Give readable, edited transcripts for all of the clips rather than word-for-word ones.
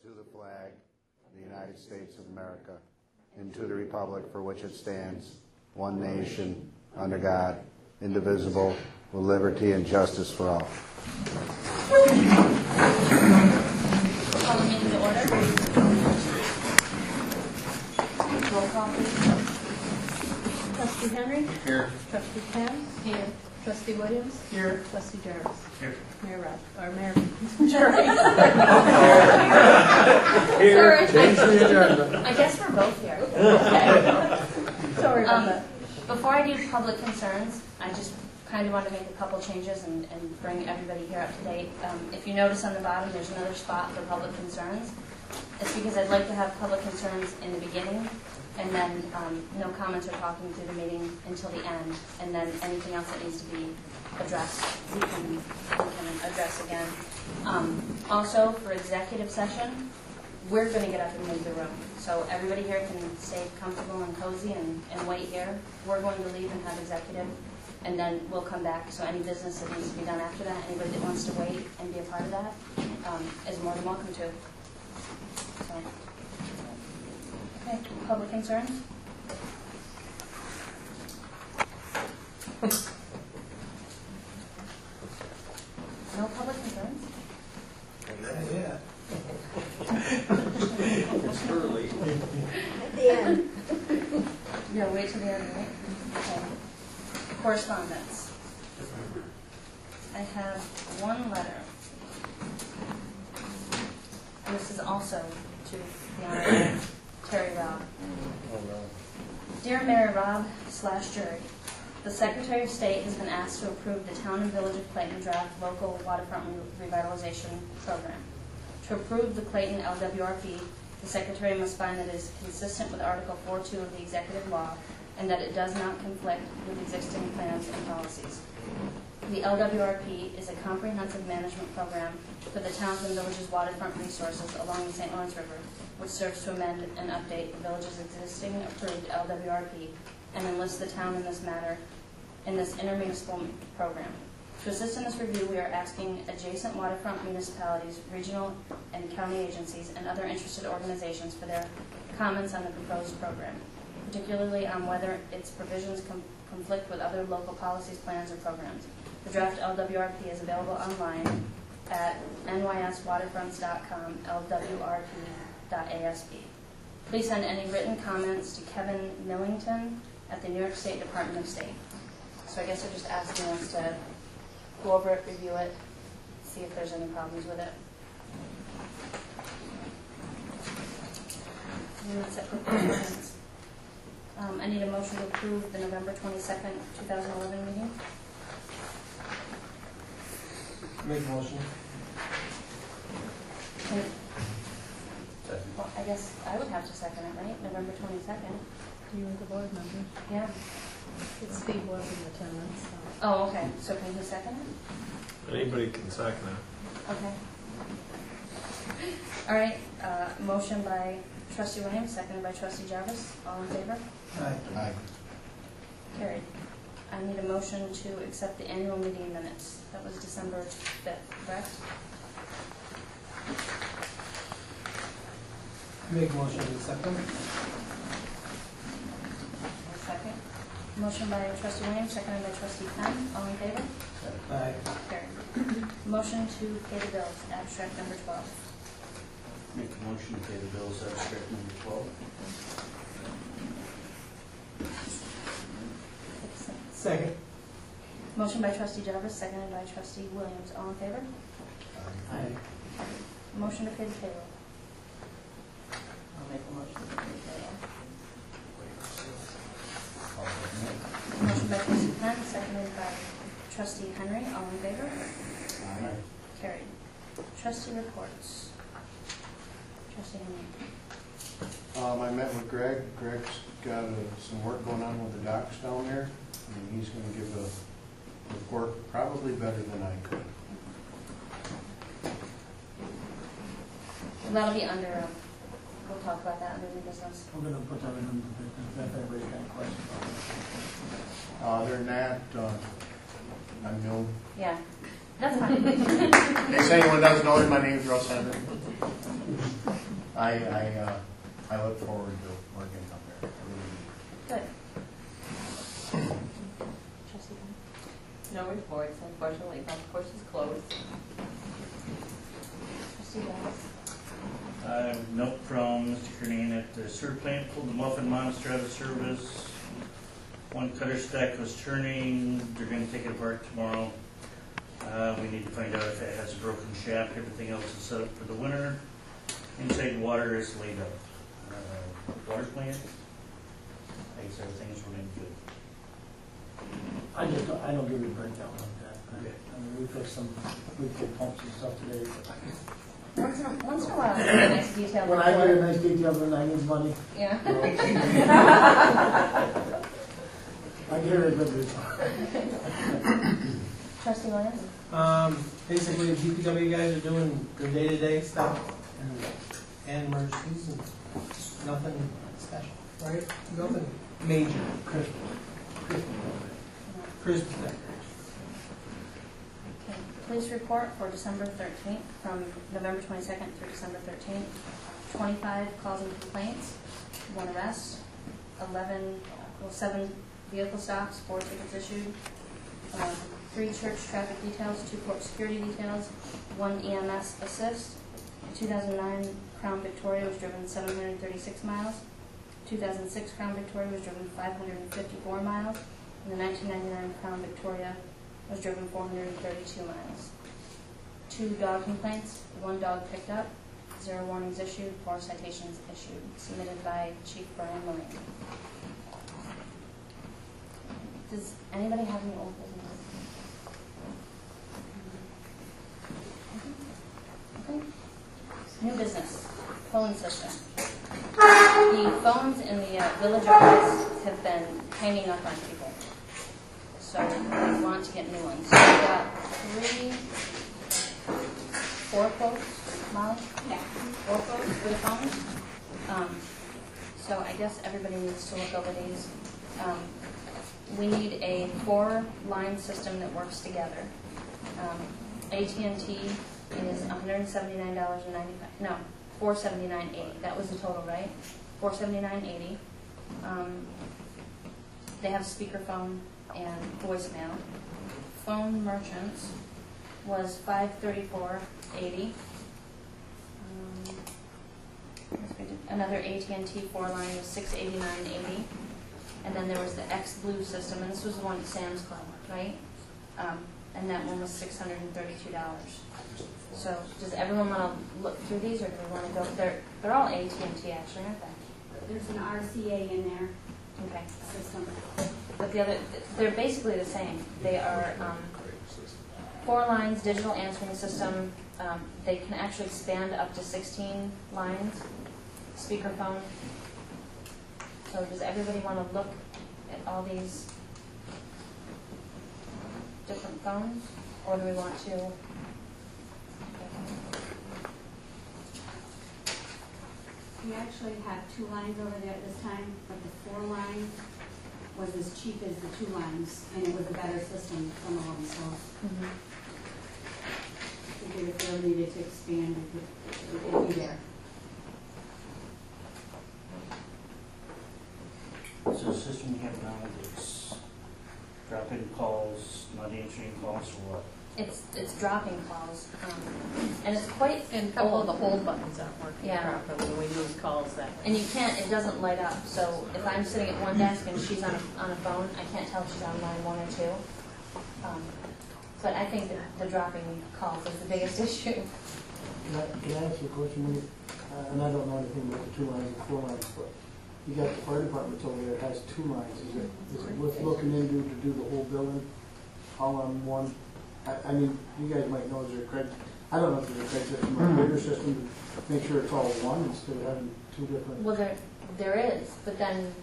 to the flag of the United States of America and to the republic for which it stands, one nation, under God, indivisible, with liberty and justice for all. Call the meeting to order. Roll call, please. Trustee Henry? Here. Trustee Penn? Here. Trustee Williams? Here. Trustee Jarvis? Here. Mayor Rob, or Mayor Jerry. Here. Sorry. I guess we're both here. Okay. Sorry about that. Before I do public concerns, I just kind of want to make a couple changes and bring everybody here up to date. If you notice on the bottom, there's another spot for public concerns. It's because I'd like to have public concerns in the beginning, and then no comments or talking through the meeting until the end, and then anything else that needs to be addressed, we can address again. Also, for executive session, we're going to get up and leave the room. So everybody here can stay comfortable and cozy and wait here. We're going to leave and have executive, and then we'll come back. So any business that needs to be done after that, anybody that wants to wait and be a part of that is more than welcome to. So, okay, public concerns? No public concerns? Yeah. It's early. At the end. Yeah, wait till the end, right? Okay. Correspondence. I have one letter. And this is also to the Honorable Terry Robb. Dear Mayor Robb / Jury, the Secretary of State has been asked to approve the Town and Village of Clayton Draft Local Waterfront Revitalization Program. To approve the Clayton LWRP, the Secretary must find that it is consistent with Article 4.2 of the Executive Law and that it does not conflict with existing plans and policies. The LWRP is a comprehensive management program for the towns and villages' waterfront resources along the St. Lawrence River, which serves to amend and update the village's existing approved LWRP and enlist the town in this matter in this intermunicipal program. To assist in this review, we are asking adjacent waterfront municipalities, regional and county agencies, and other interested organizations for their comments on the proposed program, particularly on whether its provisions conflict with other local policies, plans, or programs. The draft LWRP is available online at nyswaterfronts.com, lwrp.asp. Please send any written comments to Kevin Millington at the New York State Department of State. So I guess they're just asking us to go over it, review it, see if there's any problems with it. And that's it for correspondence. I need a motion to approve the November 22nd, 2011 meeting. Make a motion. Well, I guess I would have to second it, right? November 22nd. You and the board members. Yeah. Steve was in attendance. So. Oh, okay. So can you second it? Anybody can second it. Okay. All right. Motion by Trustee Williams, seconded by Trustee Jarvis. All in favor? Aye. Aye. Carried. I need a motion to accept the annual meeting minutes. That was December 5th, correct? Make a motion to accept them. A second. Motion by Trustee Williams, seconded by Trustee Penn. All in favor? Aye. Carried. Motion to pay the bills, abstract number 12. Make a motion to pay the bills, abstract number 12. Second. Motion by Trustee Jarvis, seconded by Trustee Williams. All in favor? Aye. Motion to pay the payroll. I'll make a motion to pay the payroll. Motion by Trustee Penn, seconded by Trustee Henry. All in favor? Aye. Carried. Trustee reports. Trustee Henry. I met with Greg. Greg's got some work going on with the docks down there, and he's going to give a report probably better than I could. And that'll be under, we'll talk about that under new business. I'm going to put that in the business if everybody's got questions on Other than that, I'm no. Yeah, that's fine. In case anyone doesn't know it, my name's Russ Henry. I look forward to working up there. I really do. Good. Trustee Bennett? No reports, unfortunately, golf course is closed. Trustee Wells? Note from Mr. Kernane that the sewer plant pulled the muffin monster out of service. One cutter stack was turning, they're gonna take it apart tomorrow. We need to find out if it has a broken shaft, everything else is set up for the winter. Inside water is laid up. Water plant, I guess everything's running good. I don't give you a breakdown on that. Okay. I mean, we fixed some, we put pumps and stuff today. Once in a while, you get a nice detailed When I report. get a nice detail, then I need money. Yeah. I get a good report. Trustee Williams? Basically, the DPW guys are doing the day-to-day stuff and emergencies and nothing special, right? Nothing major. Christmas decorations. Okay. Police report for December 13th, from November 22nd through December 13th. 25 calls and complaints, 1 arrest, 7 vehicle stops, 4 tickets issued, 3 church traffic details, 2 court security details, 1 EMS assist. 2009 Crown Victoria was driven 736 miles. 2006 Crown Victoria was driven 554 miles. And the 1999 Crown Victoria was driven 432 miles. 2 dog complaints, 1 dog picked up, 0 warnings issued, 4 citations issued. Submitted by Chief Brian Moran. Does anybody have any old business? Okay. New business, phone system. The phones in the village office have been hanging up on people. So we want to get new ones. So we've got 4 quotes, Molly? Yeah. 4 quotes for the phones. So I guess everybody needs to look over these. We need a 4-line system that works together. AT&T is $179.95. No, $479.80. That was the total, right? $479.80. They have speakerphone and voicemail. Phone merchants was $534.80. Another AT&T 4-line was $689.80. And then there was the X Blue system, and this was the one at Sam's Club, right? And that one was $632. So does everyone want to look through these, or do they want to go? They're all AT&T actually, aren't they? There's an RCA in there Okay. system. But the other, they're basically the same. They are 4 lines, digital answering system. They can actually expand up to 16 lines. Speakerphone. So does everybody want to look at all these different phones, or do we want to? We actually have 2 lines over there at this time, but the 4 line was as cheap as the 2 lines, and it was a better system, some of them, so I figured if they needed to expand, it would be there. So the system we have now, it's dropping calls, not answering calls, or what? It's dropping calls, and it's quite And a couple of old. the hold buttons aren't working Yeah. properly when we lose calls that way. And you can't, it doesn't light up. So if I'm sitting at one desk and she's on a phone, I can't tell if she's on line 1 or 2. But I think that the dropping calls is the biggest issue. Can I ask you a question? And I don't know anything about the 2 lines and 4 lines, but you got the fire department over there that has 2 lines. Is it worth looking into to do the whole building all on one? I mean, you guys might know, is there a credit? I don't know if there's a credit system or a bigger system to make sure it's all one instead of having 2 different. Well, there is, but then,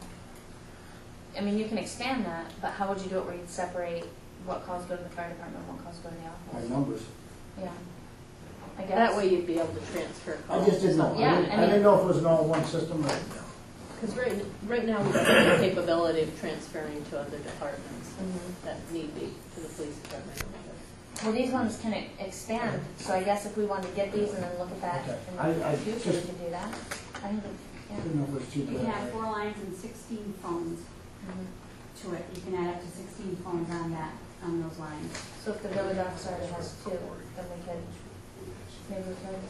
I mean, you can expand that, but how would you do it where you'd separate what calls go to the fire department and what calls go to the By office? numbers. Yeah. I guess. That way you'd be able to transfer I calls. just didn't know. Yeah, I didn't know if it was an all-one system. Because right now we don't have the capability of transferring to other departments Mhm. that need be, to the police department. Well, these ones can expand, so I guess if we wanted to get these and then look at that Okay. in I the future, we just- could do that. I think, I yeah. didn't know if it was cheap. We have 4 lines and 16 phones Mhm. to it. You can add up to 16 phones on that, on those lines. So if the village office already has 2, then we could, maybe we could.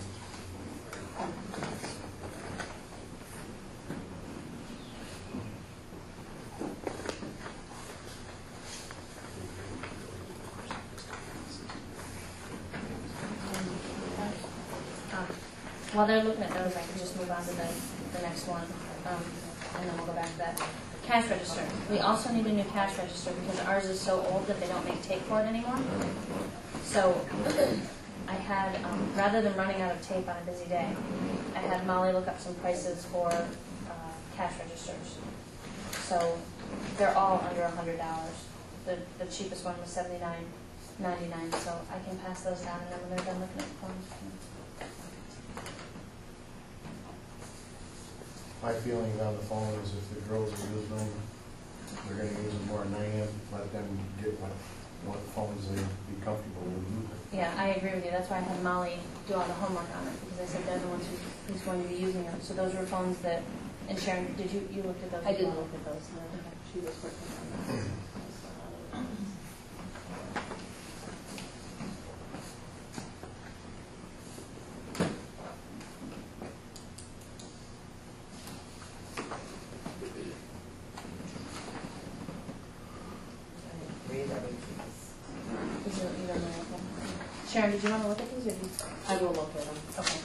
While they're looking at those, I can just move on to the next one, and then we'll go back to that. Cash register. We also need a new cash register because ours is so old that they don't make tape for it anymore. So I had, rather than running out of tape on a busy day, I had Molly look up some prices for cash registers. So they're all under $100. The cheapest one was $79.99. So I can pass those down, and then when they're done looking at the phones. My feelings on the phone is if the girls are using them, they're gonna use them more than I am. Let them get what phones they'd be comfortable with using. Yeah, I agree with you. That's why I had Molly do all the homework on it, because I said they're the ones who's going to be using them. So those were phones that, and Sharon, did you looked at those? I as didn't well? look at those, no. She was working on that. You don't know, okay. Sharon, did you want to look at these, or did you? I will look at them. Okay.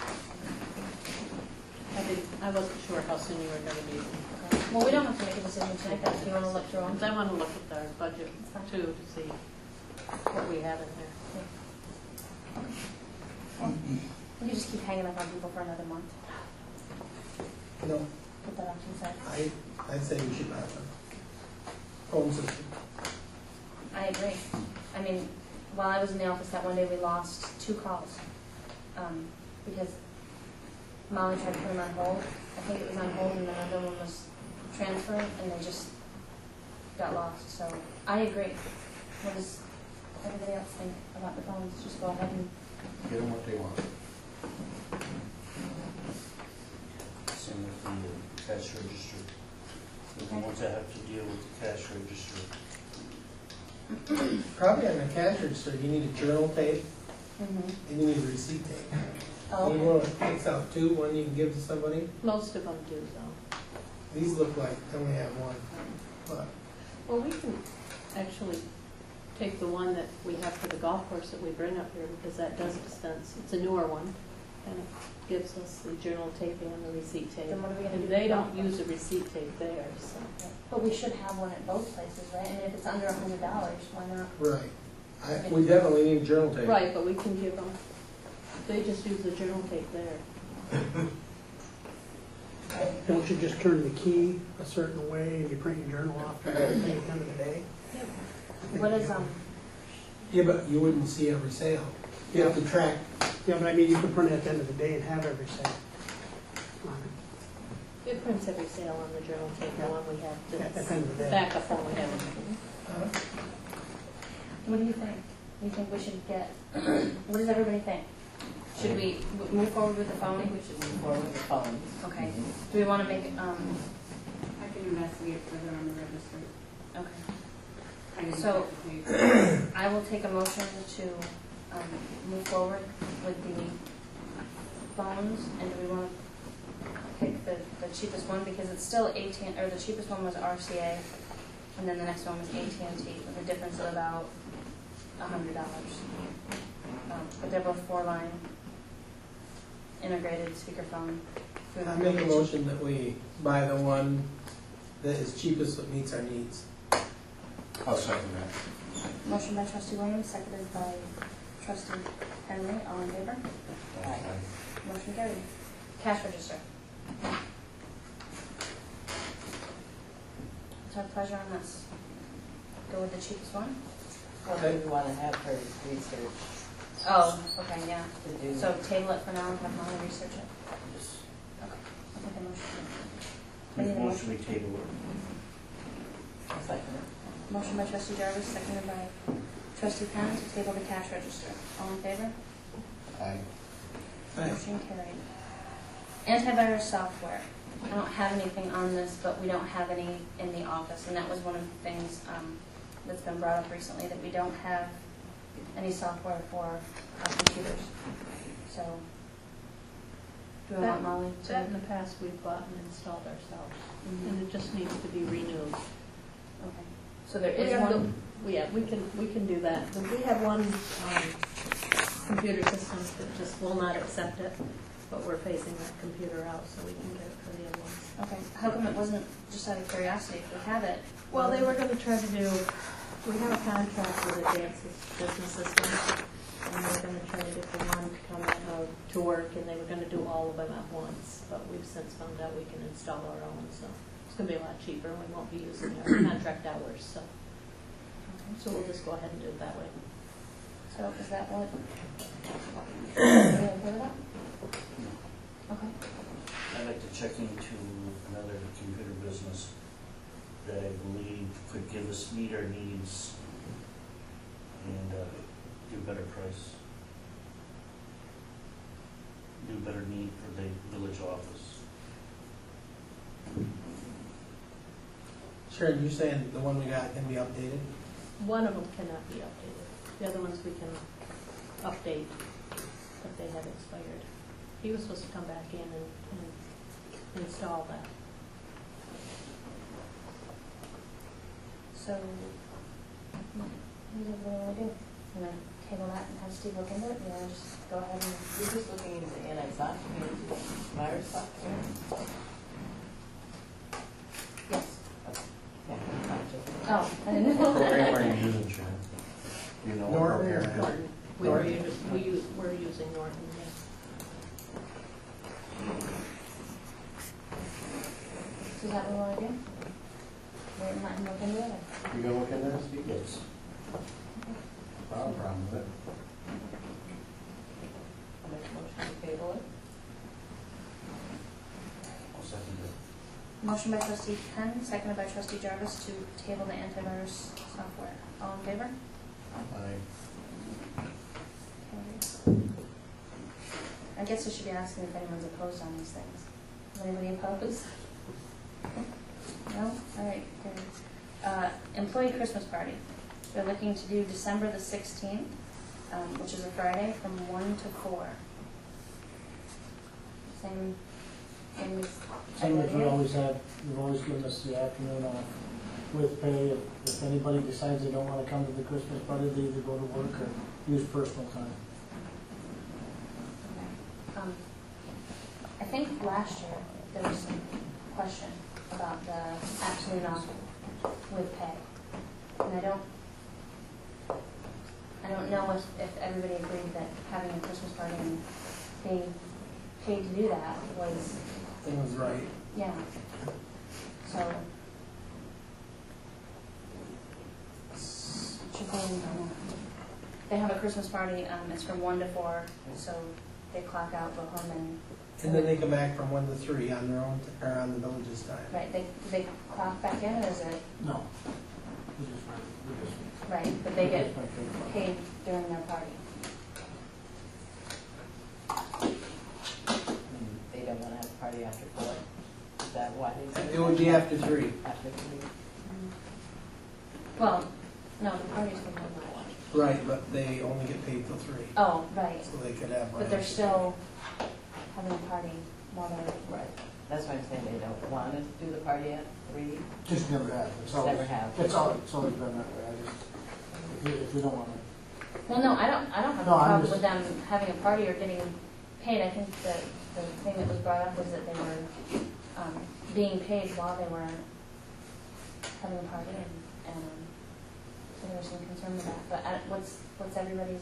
I wasn't sure how soon you were gonna be, Okay. Well, we don't have to make a decision tonight, but if you want to look through them. because I wanna look at our budget too, to see what we have in there. We can just keep hanging up on people for another month. No, Put that off to the side. I'd say we should have a phone system. I agree. I mean, while I was in the office that one day, we lost 2 calls. Because Molly tried to put them on hold. I think it was on hold, and another one was transferred, and they just got lost. So I agree. What does everybody else think about the phones? Just go ahead and, Get them what they want. Same with the cash register. They're the Okay. ones that have to deal with the cash register. Probably on the cash register, you need a journal tape mm-hmm. and you need a receipt tape. Oh, You okay. want to takes out 2, one you can give to somebody. Most of them do though. These look like they only have 1, but Well, we can actually take the one that we have for the golf course that we bring up here, because that does dispense, it's a newer one, and it gives us the journal tape and the receipt tape. Then what are we gonna do And with they the don't golf use a receipt tape there, so. But we should have one at both places, right? I mean, if it's under $100, why not? right. We definitely need journal tape. Right, but we can give them, they just use the journal tape there. Don't you just turn the key a certain way and you print your journal off at the end of the day? What is, Yeah, but you wouldn't see every sale. You have to track. Yeah, but I mean, you could print it at the end of the day and have every sale on it. It prints every sale on the journal tape, the one we have, At the the end of the day. backup one we have. what do you think? Do you think we should get, what does everybody think? Should we move forward with the phone? We should move forward with the phones. Okay. Do we want to make, I can investigate further on the register. okay. I didn't So- check the page. I will take a motion to move forward with the phones, and do we want to pick the cheapest one, because it's still AT&T, or the cheapest one was RCA, and then the next one was AT&T, with a difference of about $100. But they're both 4-line integrated speakerphone. I make a motion that we buy the one that is cheapest that meets our needs. I'll second that. Motion by trustee Williams, seconded by trustee Henry. All in favor? Aye. Motion carried. Cash register. What's our pleasure on this? Go with the cheapest one? Or do we want to have her research Oh, okay, yeah. to do? So table it for now and have Molly research it. Okay. I'll take a motion. I need a Motion we motion. table it. I'll second it. Motion by trustee Jarvis, seconded by trustee Penn to table the cash register. All in favor? Aye. Motion carried. Antivirus software. I don't have anything on this, but we don't have any in the office, and that was one of the things that's been brought up recently, that we don't have any software for our computers. So, do we want Molly to? That in the past we've bought and installed ourselves, and it just needs to be renewed. Okay. So there We is have one. Yeah, we can do that. But we have one computer system that just will not accept it, but we're phasing that computer out so we can get it for the other ones. Okay. How come it wasn't, just out of curiosity, if we have it? Well, they were going to try to do, we have a contract with Advanced Business Systems, and they were going to try to get the one to come to work, and they were going to do all of them at once, but we've since found out we can install our own, so it's going to be a lot cheaper, and we won't be using our contract hours, so we'll just go ahead and do it that way. So is that what? Are you okay with that? Okay. I'd like to check into another computer business that I believe could give us, meet our needs and do better price. Do better need for the village office. Sharon, you saying the one we got can be updated? One of them cannot be updated. The other ones we can update, but they have expired. He was supposed to come back in and install that. So, what do we want to do? You want to table that and have Steve look into it? You want to just go ahead and... You're just looking into antivirus software? Yes. Yeah, not just. Oh, I didn't What know program that. are you using, Sharon? Do you know what Norton program or it is? Norton. We're using Norton, yes. So is that what we want to do? Wait and let him look into it? You gonna look into this, Steve? Yes. I don't have a problem with it. I'll make a motion to table it. I'll second it. Motion by trustee Penn, seconded by trustee Jarvis to table the antivirus software. All in favor? Aye. Carries. I guess we should be asking if anyone's opposed on these things. Is anybody opposed? No? All right, carries. Employee Christmas party. They're looking to do December the 16th, which is a Friday, from 1 to 4. Same as Same as we every always have, we've always given us the afternoon off with pay. If anybody decides they don't want to come to the Christmas party, they either go to work or use personal time. Okay. I think last year there was some question about the afternoon off with pay. And I don't know if everybody agreed that having a Christmas party and being paid to do that was, I think it was right. yeah. So, should be, they have a Christmas party, it's from 1 to 4, so they clock out, go home and. And then they come back from 1 to 3 on their own, or on the village's time. Right, they clock back in, or is it, No. We just right, but they get just make it- paid during their party? They don't want to have a party after 4. Is that why they said? It would be after 3. After 3. Well, no, the party's from 1 to 1. Right, but they only get paid till 3. Oh, right, So they could have. but they're still having a party while they're, Right. That's why I'm saying they don't want to do the party at 3. Just never have. It's always, Never have. It's always been that way. I just, if you don't want to. well, no, I don't have a No, I'm problem just- with them having a party or getting paid. I think that the thing that was brought up was that they were being paid while they were having a party, and so there was some concern with that. But what's everybody's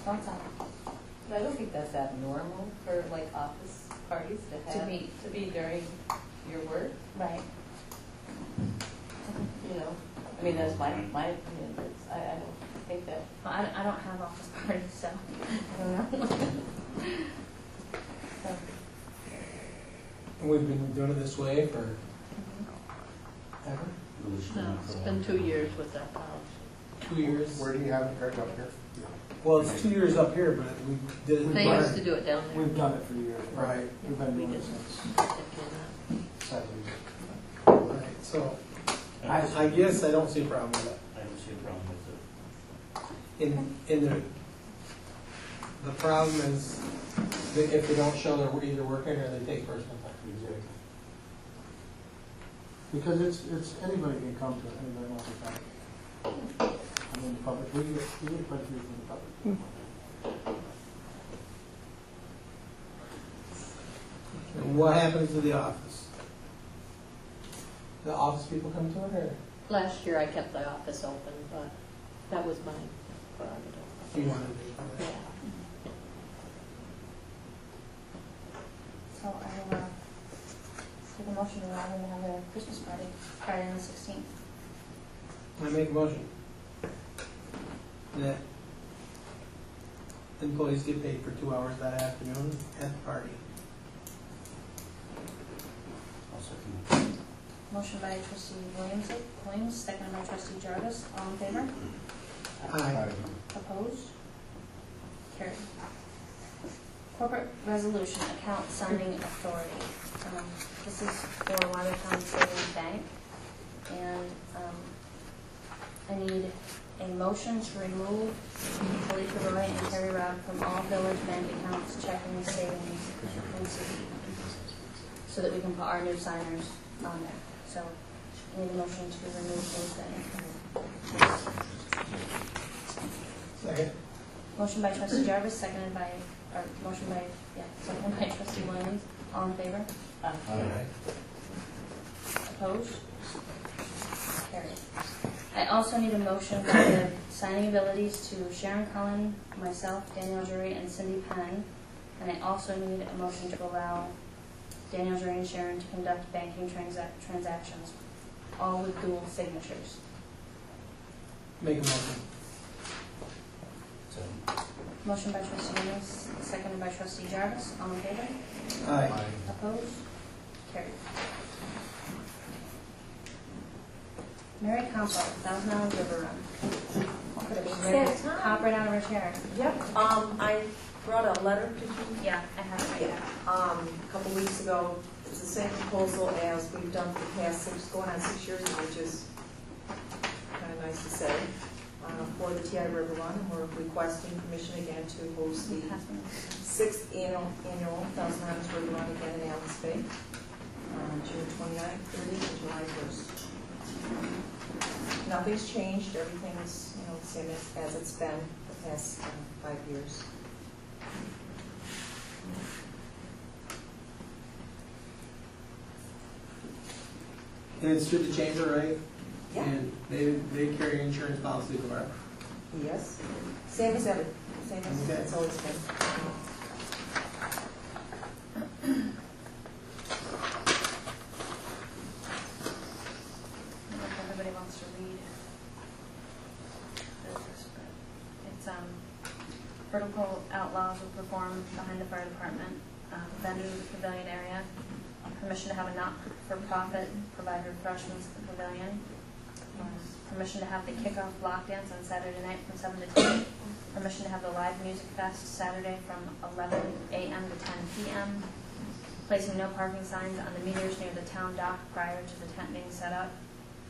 thoughts on it? But I don't think that's abnormal for like office parties to have, be- to be during your work, Right. you know? I mean, that's my opinion. I don't think that. Well, I don't have office parties, so I don't know. So, And we've been doing it this way for mhm. ever. Village No, Center it's for a been long 2 time. years with that house. 2 years. Where do you have it, Greg, up here? Well, it's 2 years up here, but we did it. They used to do it down there. We've done it for years. Right. We've been doing We it didn't. since 70s. Right, so I guess I don't see a problem with it. I don't see a problem with it. In the problem is that if they don't show they're either working or they take personal time. Exactly. Because it's, anybody can come to it, anybody wants to come. I mean, the public, we get quite a few from the public. And what happens to the office? The office people come to it, or Last year I kept the office open, but that was my prerogative. you wanted to? Yeah. So I will take a motion to allow them to have their Christmas party Friday on the 16th. I make a motion that employees get paid for 2 hours that afternoon at the party. I'll second it. Motion by trustee Williams, seconded by trustee Jarvis. All in favor? Aye. Opposed? Carried. Corporate resolution, account signing authority. This is for Watertown Savings Bank. And I need a motion to remove Felicia Roy and Terry Robb from all village bank accounts, checking, savings, and CD, so that we can put our new signers on there. So I need a motion to remove those things. Second. Motion by trustee Jarvis, seconded by trustee Williams. All in favor? Aye. Opposed? Carried. I also need a motion for the signing abilities to Sharon Cullen, myself, Danielle Jury, and Cindy Penn. And I also need a motion to allow Danielle Jury and Sharon to conduct banking transactions, all with dual signatures. Make a motion. Motion by trustee Williams, seconded by trustee Jarvis. All in favor? Aye. Opposed? Carried. Mary Campo, $1,000 River Run. Could have been ready to hop right out of her chair. Yep, I brought a letter to you, Yeah, I have it right here. a couple weeks ago. It's the same proposal as we've done for the past going on 6 years, which is kind of nice to say, for the TI River Run. And we're requesting permission again to host the 6th annual $1,000 River Run again in Alice Bay, June 29th, 30th, and July 1st. Nothing's changed, everything's, the same as it's been the past 5 years. And it's through the chamber, right? Yeah. And they carry insurance policy for our. Yes, same as ever, same as Okay. it's always been. I don't know if everybody wants to read this, but it's vertical outlaws will perform behind the fire department, vendors of the pavilion area, permission to have a not-for-profit provide refreshments at the pavilion, permission to have the kickoff block dance on Saturday night from 7 to 10, permission to have the live music fest Saturday from 11 a.m. to 10 p.m., placing no parking signs on the meters near the town dock prior to the tent being set up,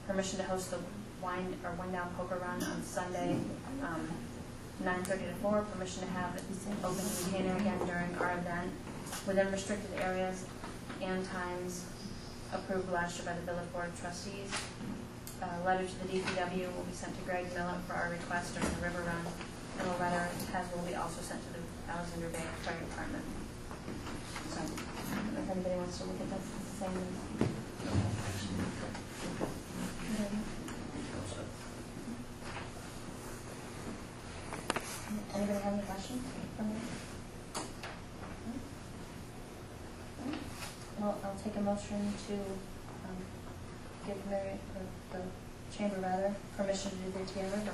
permission to host the wind down poker run on Sunday, 9:30 to 4, permission to have an open container again during our event within restricted areas and times approved last year by the Village Board of Trustees. A letter to the DPW will be sent to Greg Miller for our request during the river run, and a letter will be also sent to the Alexander Bay Fire Department. So, I don't know if anybody wants to look at this, it's the same. Anybody have any questions from me? No? Well, I'll take a motion to give Mary, the chamber rather, permission to do the TI River.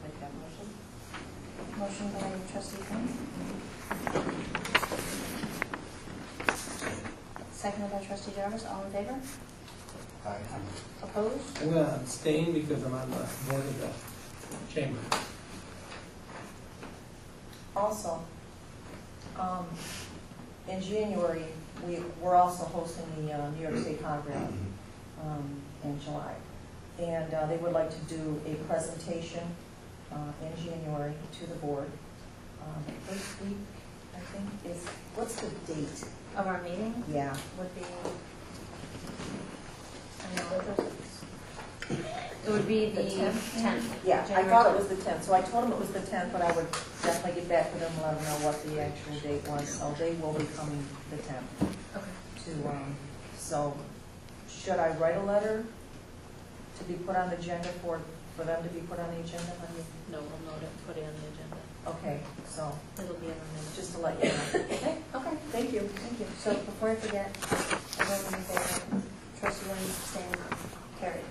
Make that motion. Motion by trustee Quinn. Seconded by trustee Jarvis. All in favor? Aye. Opposed? I'm gonna abstain because I'm on the board of the chamber. Also, in January, we're also hosting the New York State Congress in July. And they would like to do a presentation in January to the board. The first week, I think, is, what's the date? Of our meeting Yeah. would be, it would be the The 10th? 10th. Yeah, I January thought it 10th. was the 10th, so I told them it was the 10th, but I would definitely get back to them and let them know what the actual date was. So they will be coming the 10th Okay. to, so should I write a letter to be put on the agenda for them to be put on the agenda? Honey? No, we'll note it, put it on the agenda. Okay, so It'll be in our minutes. just to let you know. Okay, okay, thank you, thank you. So before I forget, everyone in favor, trustee Williams abstained, carried.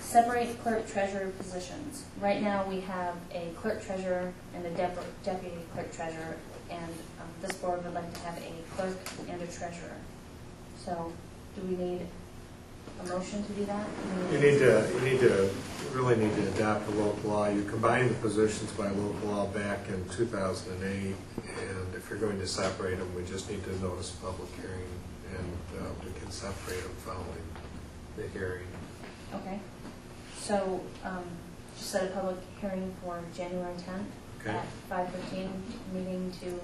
Separate clerk treasurer positions. Right now, we have a clerk treasurer and a deputy clerk treasurer, and this board would like to have a clerk and a treasurer. So, do we need a motion to do that? You really need to adopt the local law. You combined the positions by local law back in 2008, and if you're going to separate them, we just need to notice a public hearing, and we can separate them following the hearing. Okay. So, just set a public hearing for January 10th Okay. at 5:15, meeting to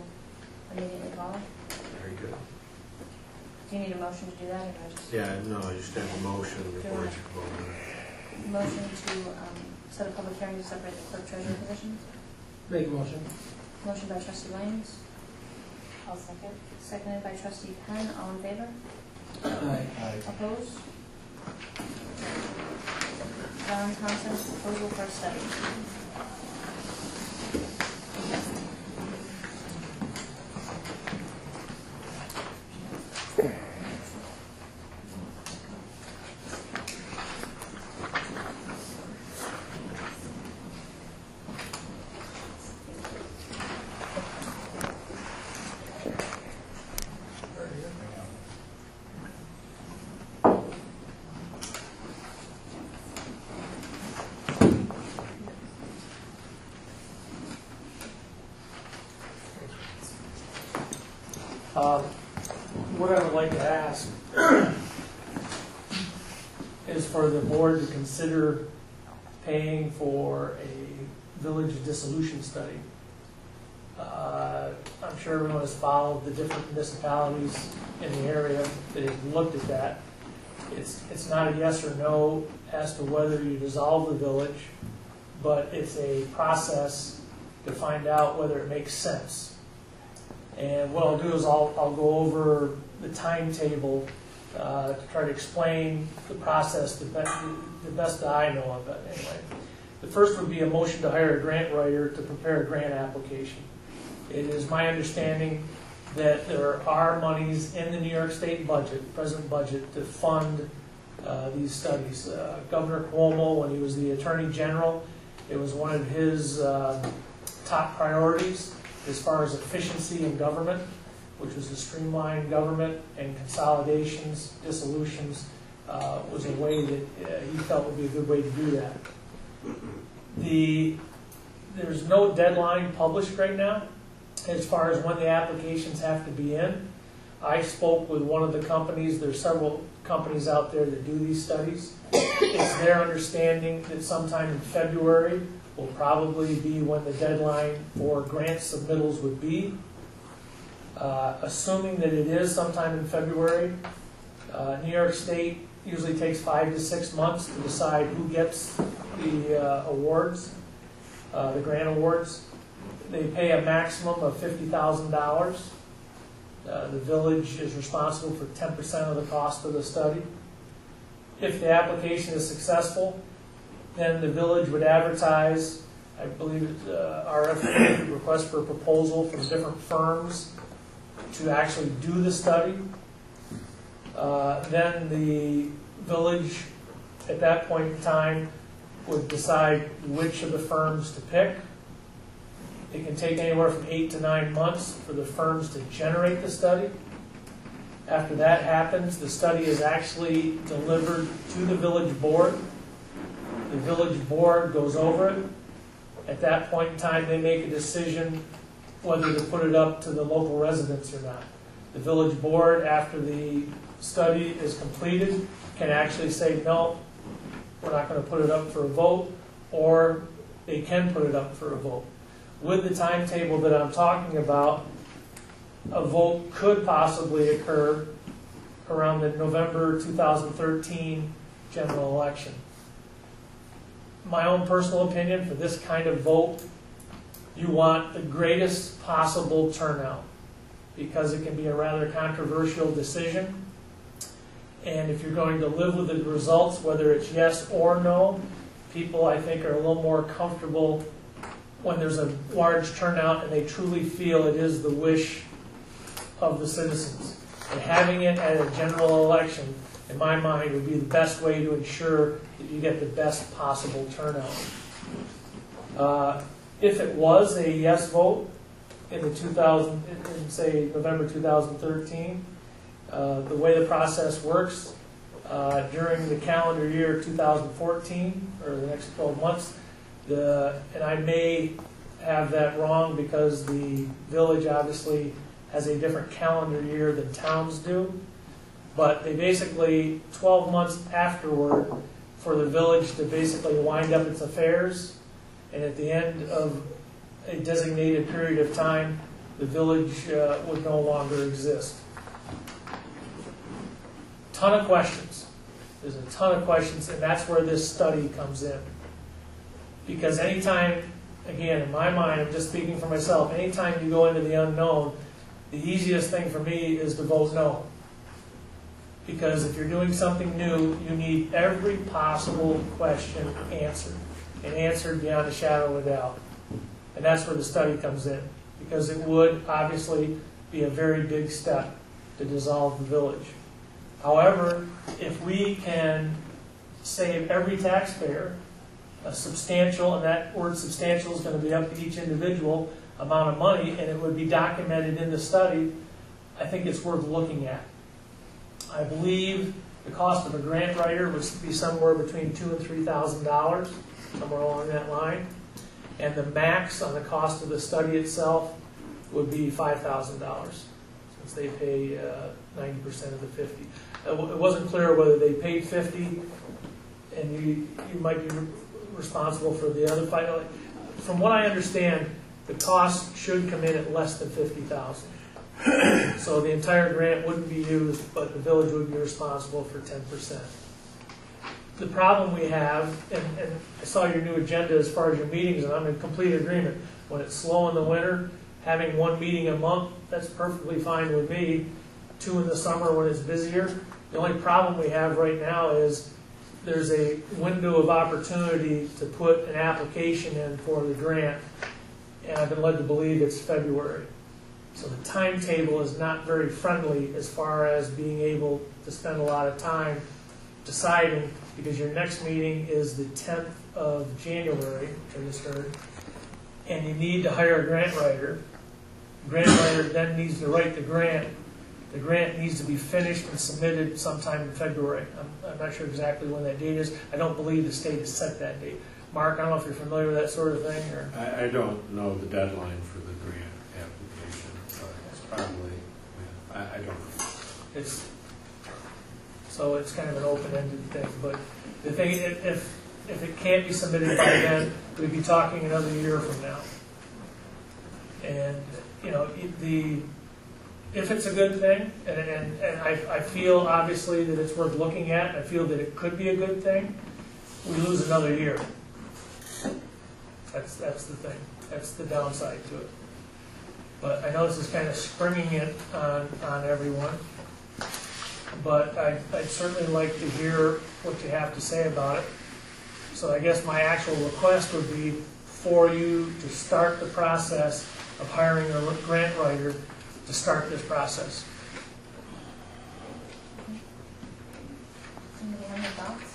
immediately follow. Very good. Do you need a motion to do that, or do I just? Yeah, no, you should have a motion before you vote. Motion to set a public hearing to separate the clerk treasurer positions. Make a motion. Motion by trustee Williams, I'll second. seconded by trustee Penn. All in favor? Aye. Opposed? Alan Thompson's proposal for a study. What I would like to ask is for the board to consider paying for a village dissolution study. I'm sure everyone has followed the different municipalities in the area that have looked at that. It's not a yes or no as to whether you dissolve the village, but it's a process to find out whether it makes sense. And what I'll do is I'll go over the timetable to try to explain the process the best that I know of it anyway. The first would be a motion to hire a grant writer to prepare a grant application. It is my understanding that there are monies in the New York State budget, present budget, to fund these studies. Governor Cuomo, when he was the Attorney General, it was one of his top priorities as far as efficiency in government, which was to streamline government, and consolidations, dissolutions, was a way that he felt would be a good way to do that. There's no deadline published right now as far as when the applications have to be in. I spoke with one of the companies. There's several companies out there that do these studies. It's their understanding that sometime in February will probably be when the deadline for grant submittals would be. Assuming that it is sometime in February, New York State usually takes 5 to 6 months to decide who gets the awards, the grant awards. They pay a maximum of $50,000. The village is responsible for 10% of the cost of the study. If the application is successful, then the village would advertise, I believe it's RFP, request for a proposal from different firms to actually do the study. Then the village, at that point in time, would decide which of the firms to pick. It can take anywhere from 8 to 9 months for the firms to generate the study. After that happens, the study is actually delivered to the village board. The village board goes over it. At that point in time, they make a decision whether to put it up to the local residents or not. The village board, after the study is completed, can actually say, no, we're not going to put it up for a vote, or they can put it up for a vote. With the timetable that I'm talking about, a vote could possibly occur around the November 2013 general election. My own personal opinion, for this kind of vote, you want the greatest possible turnout, because it can be a rather controversial decision. And if you're going to live with the results, whether it's yes or no, people, I think, are a little more comfortable when there's a large turnout and they truly feel it is the wish of the citizens. And having it at a general election, in my mind, would be the best way to ensure that you get the best possible turnout. If it was a yes vote in say November 2013, the way the process works, during the calendar year 2014, or the next 12 months, and I may have that wrong because the village obviously has a different calendar year than towns do, but they basically, 12 months afterward, for the village to basically wind up its affairs, and at the end of a designated period of time, the village would no longer exist. Ton of questions. There's a ton of questions, and that's where this study comes in. Because anytime, again, in my mind, I'm just speaking for myself, anytime you go into the unknown, the easiest thing for me is to vote no. Because if you're doing something new, you need every possible question answered, and answered beyond a shadow of a doubt. And that's where the study comes in, because it would obviously be a very big step to dissolve the village. However, if we can save every taxpayer a substantial, and that word substantial is going to be up to each individual, amount of money, and it would be documented in the study, I think it's worth looking at. I believe the cost of a grant writer would be somewhere between $2,000 and $3,000, somewhere along that line. And the max on the cost of the study itself would be $5,000, since they pay 90% of the 50. It wasn't clear whether they paid 50, and you might be responsible for the other 5. From what I understand, the cost should come in at less than $50,000. So the entire grant wouldn't be used, but the village would be responsible for 10%. The problem we have, and I saw your new agenda as far as your meetings, and I'm in complete agreement. When it's slow in the winter, having one meeting a month, that's perfectly fine with me. 2 in the summer when it's busier. The only problem we have right now is there's a window of opportunity to put an application in for the grant, and I've been led to believe it's February. So the timetable is not very friendly as far as being able to spend a lot of time deciding, because your next meeting is the 10th of January, which I just heard, and you need to hire a grant writer. The grant writer then needs to write the grant. The grant needs to be finished and submitted sometime in February. I'm not sure exactly when that date is. I don't believe the state has set that date. Mark, I don't know if you're familiar with that sort of thing, or I don't know the deadline for the grant application, but it's probably, I don't know. So it's kind of an open-ended thing. But the thing, if it can't be submitted by then, we'd be talking another year from now. And if it's a good thing, and I feel obviously that it's worth looking at, and I feel that it could be a good thing, we lose another year. That's the thing. That's the downside to it. But I know this is kind of springing it on everyone. But I'd certainly like to hear what you have to say about it. So I guess my actual request would be for you to start the process of hiring a grant writer to start this process. Anybody have any thoughts?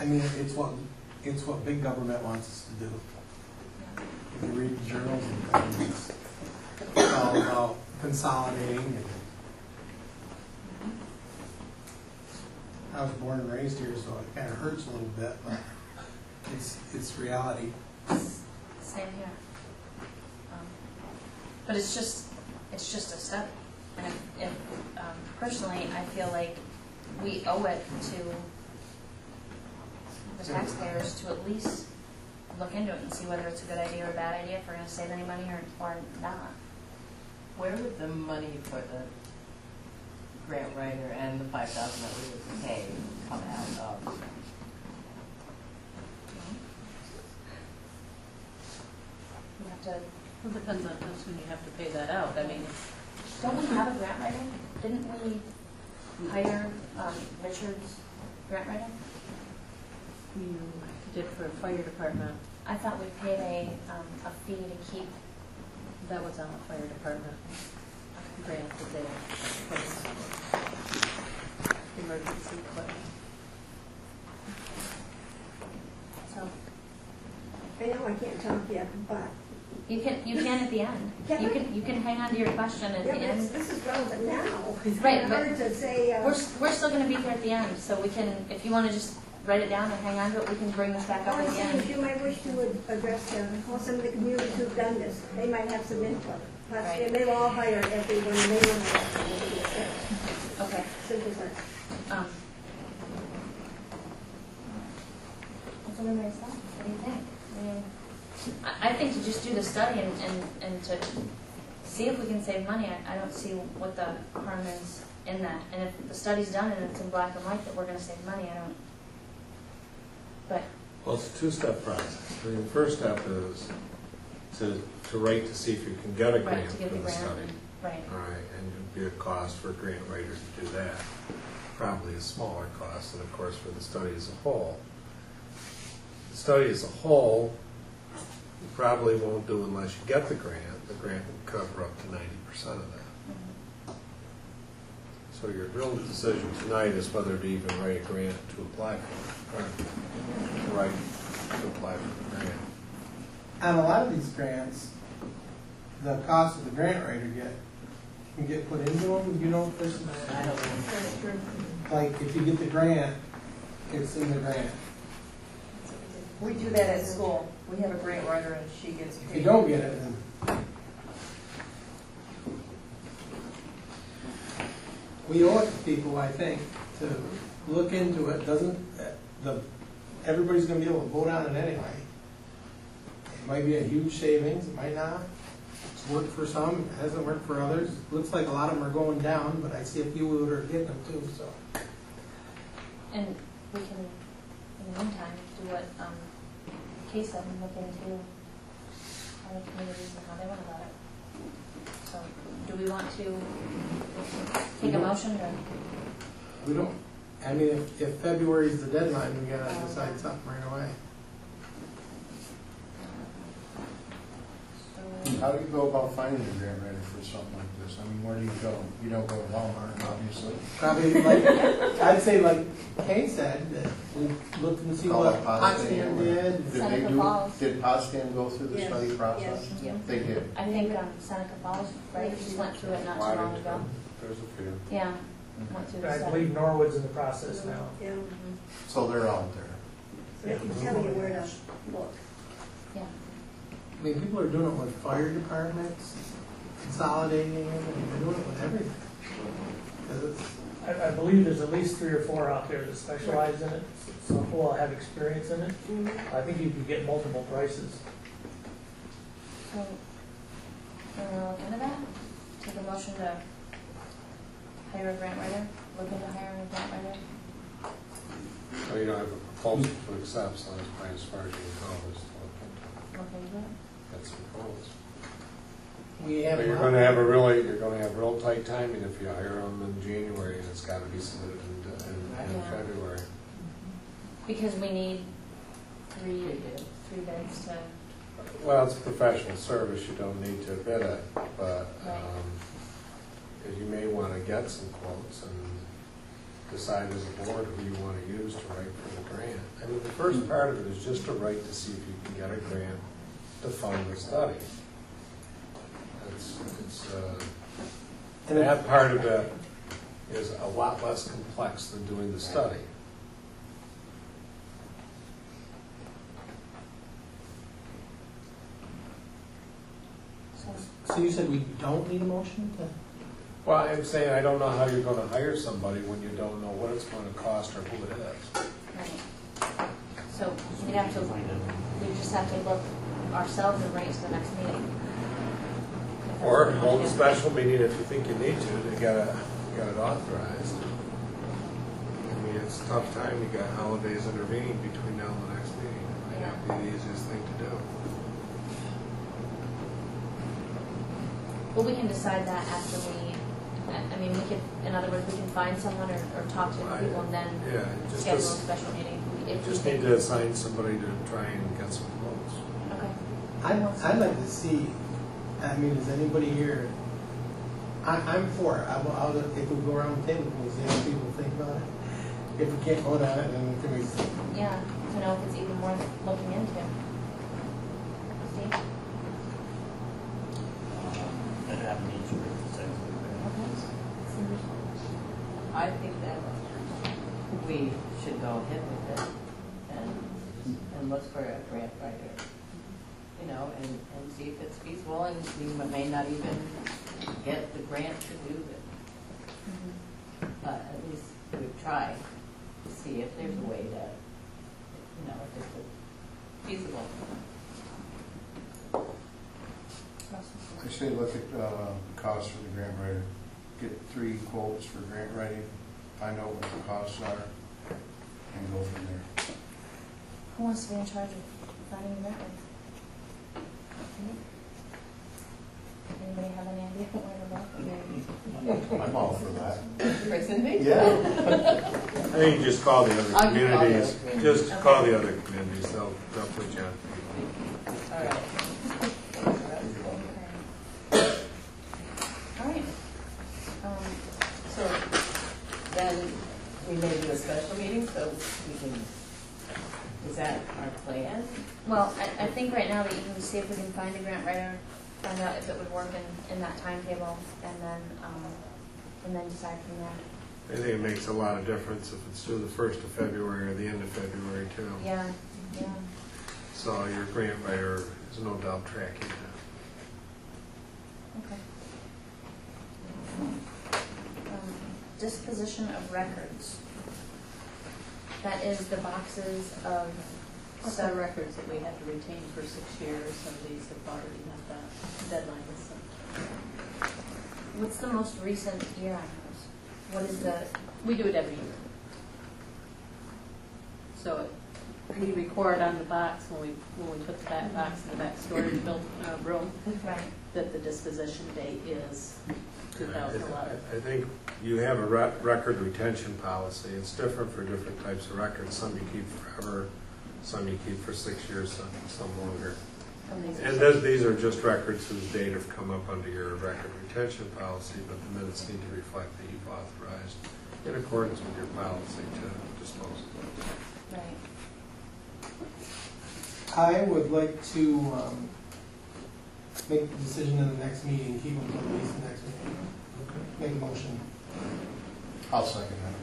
I mean, it's what big government wants us to do. If you read the journals and things, it's all about consolidating. And I was born and raised here, so it kind of hurts a little bit, but it's reality. Same here. But it's just a study. And if personally, I feel like we owe it to the taxpayers to at least look into it and see whether it's a good idea or a bad idea, if we're going to save any money or not. Where would the money for the grant writer and the $5,000 that we would pay come out of? We have to. Well, it depends on how soon you have to pay that out. I mean, Don't we have a grant writer? Didn't we hire Richard's grant writer? you did for a fire department, I thought we paid a fee to keep. that was on the fire department grant that they placed. Emergency equipment. So I know I can't talk yet, but. you can at the end. Yeah, You can hang on to your question at the Yeah, end. this is relevant now. It's Right, kind of but hard to say. We're still going to be here at the end, so we can, if you want to just write it down and hang on to it, we can bring this back up at the If end. you might wish to address some of the communities who've done this, they might have some input. Plus, Right. they will all hire everyone they want to. Okay. Simple as that. What's everybody's thoughts? What do you think? I mean, I think to just do the study and to see if we can save money, I don't see what the harm is in that. And if the study's done and it's in black and white that we're going to save money, I don't. But Well, it's a two-step process. I mean, the first step is to write to see if you can get a grant right, to for get the the grant. study. Right. All right, and it'd be a cost for a grant writer to do that. Probably a smaller cost than, of course, for the study as a whole. The study as a whole, you probably won't do unless you get the grant. The grant will cover up to 90% of that. So your real decision tonight is whether to even write a grant to apply for it, or write to apply for the grant. On a lot of these grants, the cost of the grant writer can get put into them, you know, there's, I don't know. like, if you get the grant, it's in the grant. We do that at school. We have a grant writer and she gets paid. If you don't get it, then we owe it to people, I think, to look into it. Everybody's gonna be able to vote on it anyway. It might be a huge savings, it might not. It's worked for some, it hasn't worked for others. Looks like a lot of them are going down, but I see a few that are getting them too, so. And we can, in the meantime, do what Kay said and look into other communities and how they went about it. So, do we want to take a motion to? We don't, I mean, if February is the deadline, we gotta decide something right away. How do you go about finding a grant writer for something like this? I mean, where do you go? You don't go to Walmart, obviously. Probably like, I'd say like Kay said, that we looked and see Call what up Potsdam did. Seneca Falls. Did Potsdam go through the Yes, study process? yes, yeah. They did. I think Seneca Falls, right, just went through it not too long ago. There's a few. Yeah, went through the I study. believe Norwood's in the process now. Yeah, So they're out there. so they can tell you where to look. Yeah. I mean, people are doing it with fire departments, consolidating them, and they're doing it with everything. 'Cause it's, I believe there's at least 3 or 4 out there that specialize in it. Some will have experience in it. I think you could get multiple prices. So, you want to look into that? Take a motion to hire a grant writer? Look into hiring a grant writer? So you don't have a proposal to accept, so it's probably as far as you can go is to look into it. Look into it? That's the proposal. we have. But you're gonna have real tight timing if you hire them in January, and it's gotta be submitted in Yeah. February. Because we need three bids to, Well, it's a professional service, you don't need to bid it, but Right. you may wanna get some quotes, and decide as a board who you want to use to write for the grant. I mean, the first part of it is just to write to see if you can get a grant to fund the study. That part of it is a lot less complex than doing the study. So you said we don't need a motion to? Well, I'm saying I don't know how you're going to hire somebody when you don't know what it's going to cost or who it is. Right. So we just have to look ourselves and write to the next meeting. Or hold a special meeting if you think you need to get it authorized. I mean, it's a tough time. You got holidays intervening between now and the next meeting. It might not be the easiest thing to do. Well, we can decide that after I mean, we could, in other words, we can find someone or talk to people and then schedule a special meeting. You just need to assign somebody to try and get some quotes. Okay. I'd like to see, I mean, is anybody here, I'm for it. I'll, if we go around the table, we'll see how people think about it. If we can't vote on it, then can we? Yeah, to know if it's even worth looking into. Steve? That happens for I think that we should go ahead with it and look for a grant writer, you know, and see if it's feasible, and we may not even get the grant to do it. But at least we try to see if there's a way to, you know, if it's feasible. I say look at the cost for the grant writer. Get 3 quotes for grant writing, find out what the costs are, and go from there. Who wants to be in charge of finding a grant writer? Anybody have any idea where to look? I'm all for that. Yeah. I think you just call the other communities. Just call the other communities. They'll put you on. All right. So then we may do a special meeting, so we can, is that our plan? Well, I think right now that you can see if we can find a grant writer, find out if it would work in that timetable, and then decide from there. I think it makes a lot of difference if it's due the 1st of February or the end of February too. Yeah. So your grant writer is no doubt tracking that. Okay. Disposition of records. That is the boxes of Some records that we have to retain for 6 years, some of these have already met that deadline. So. What's the most recent year on those? What is the? We do it every year. So we record on the box when we put that box in the back storage room, Right. that the disposition date is 2011. I think you have a record retention policy. It's different for different types of records. Some you keep forever, some you keep for 6 years, some longer. And these are just records whose date have come up under your record retention policy, but the minutes need to reflect that you've authorized in accordance with your policy to dispose of those. Right. I would like to make the decision in the next meeting, keep them at least the next meeting. Make a motion. I'll second that.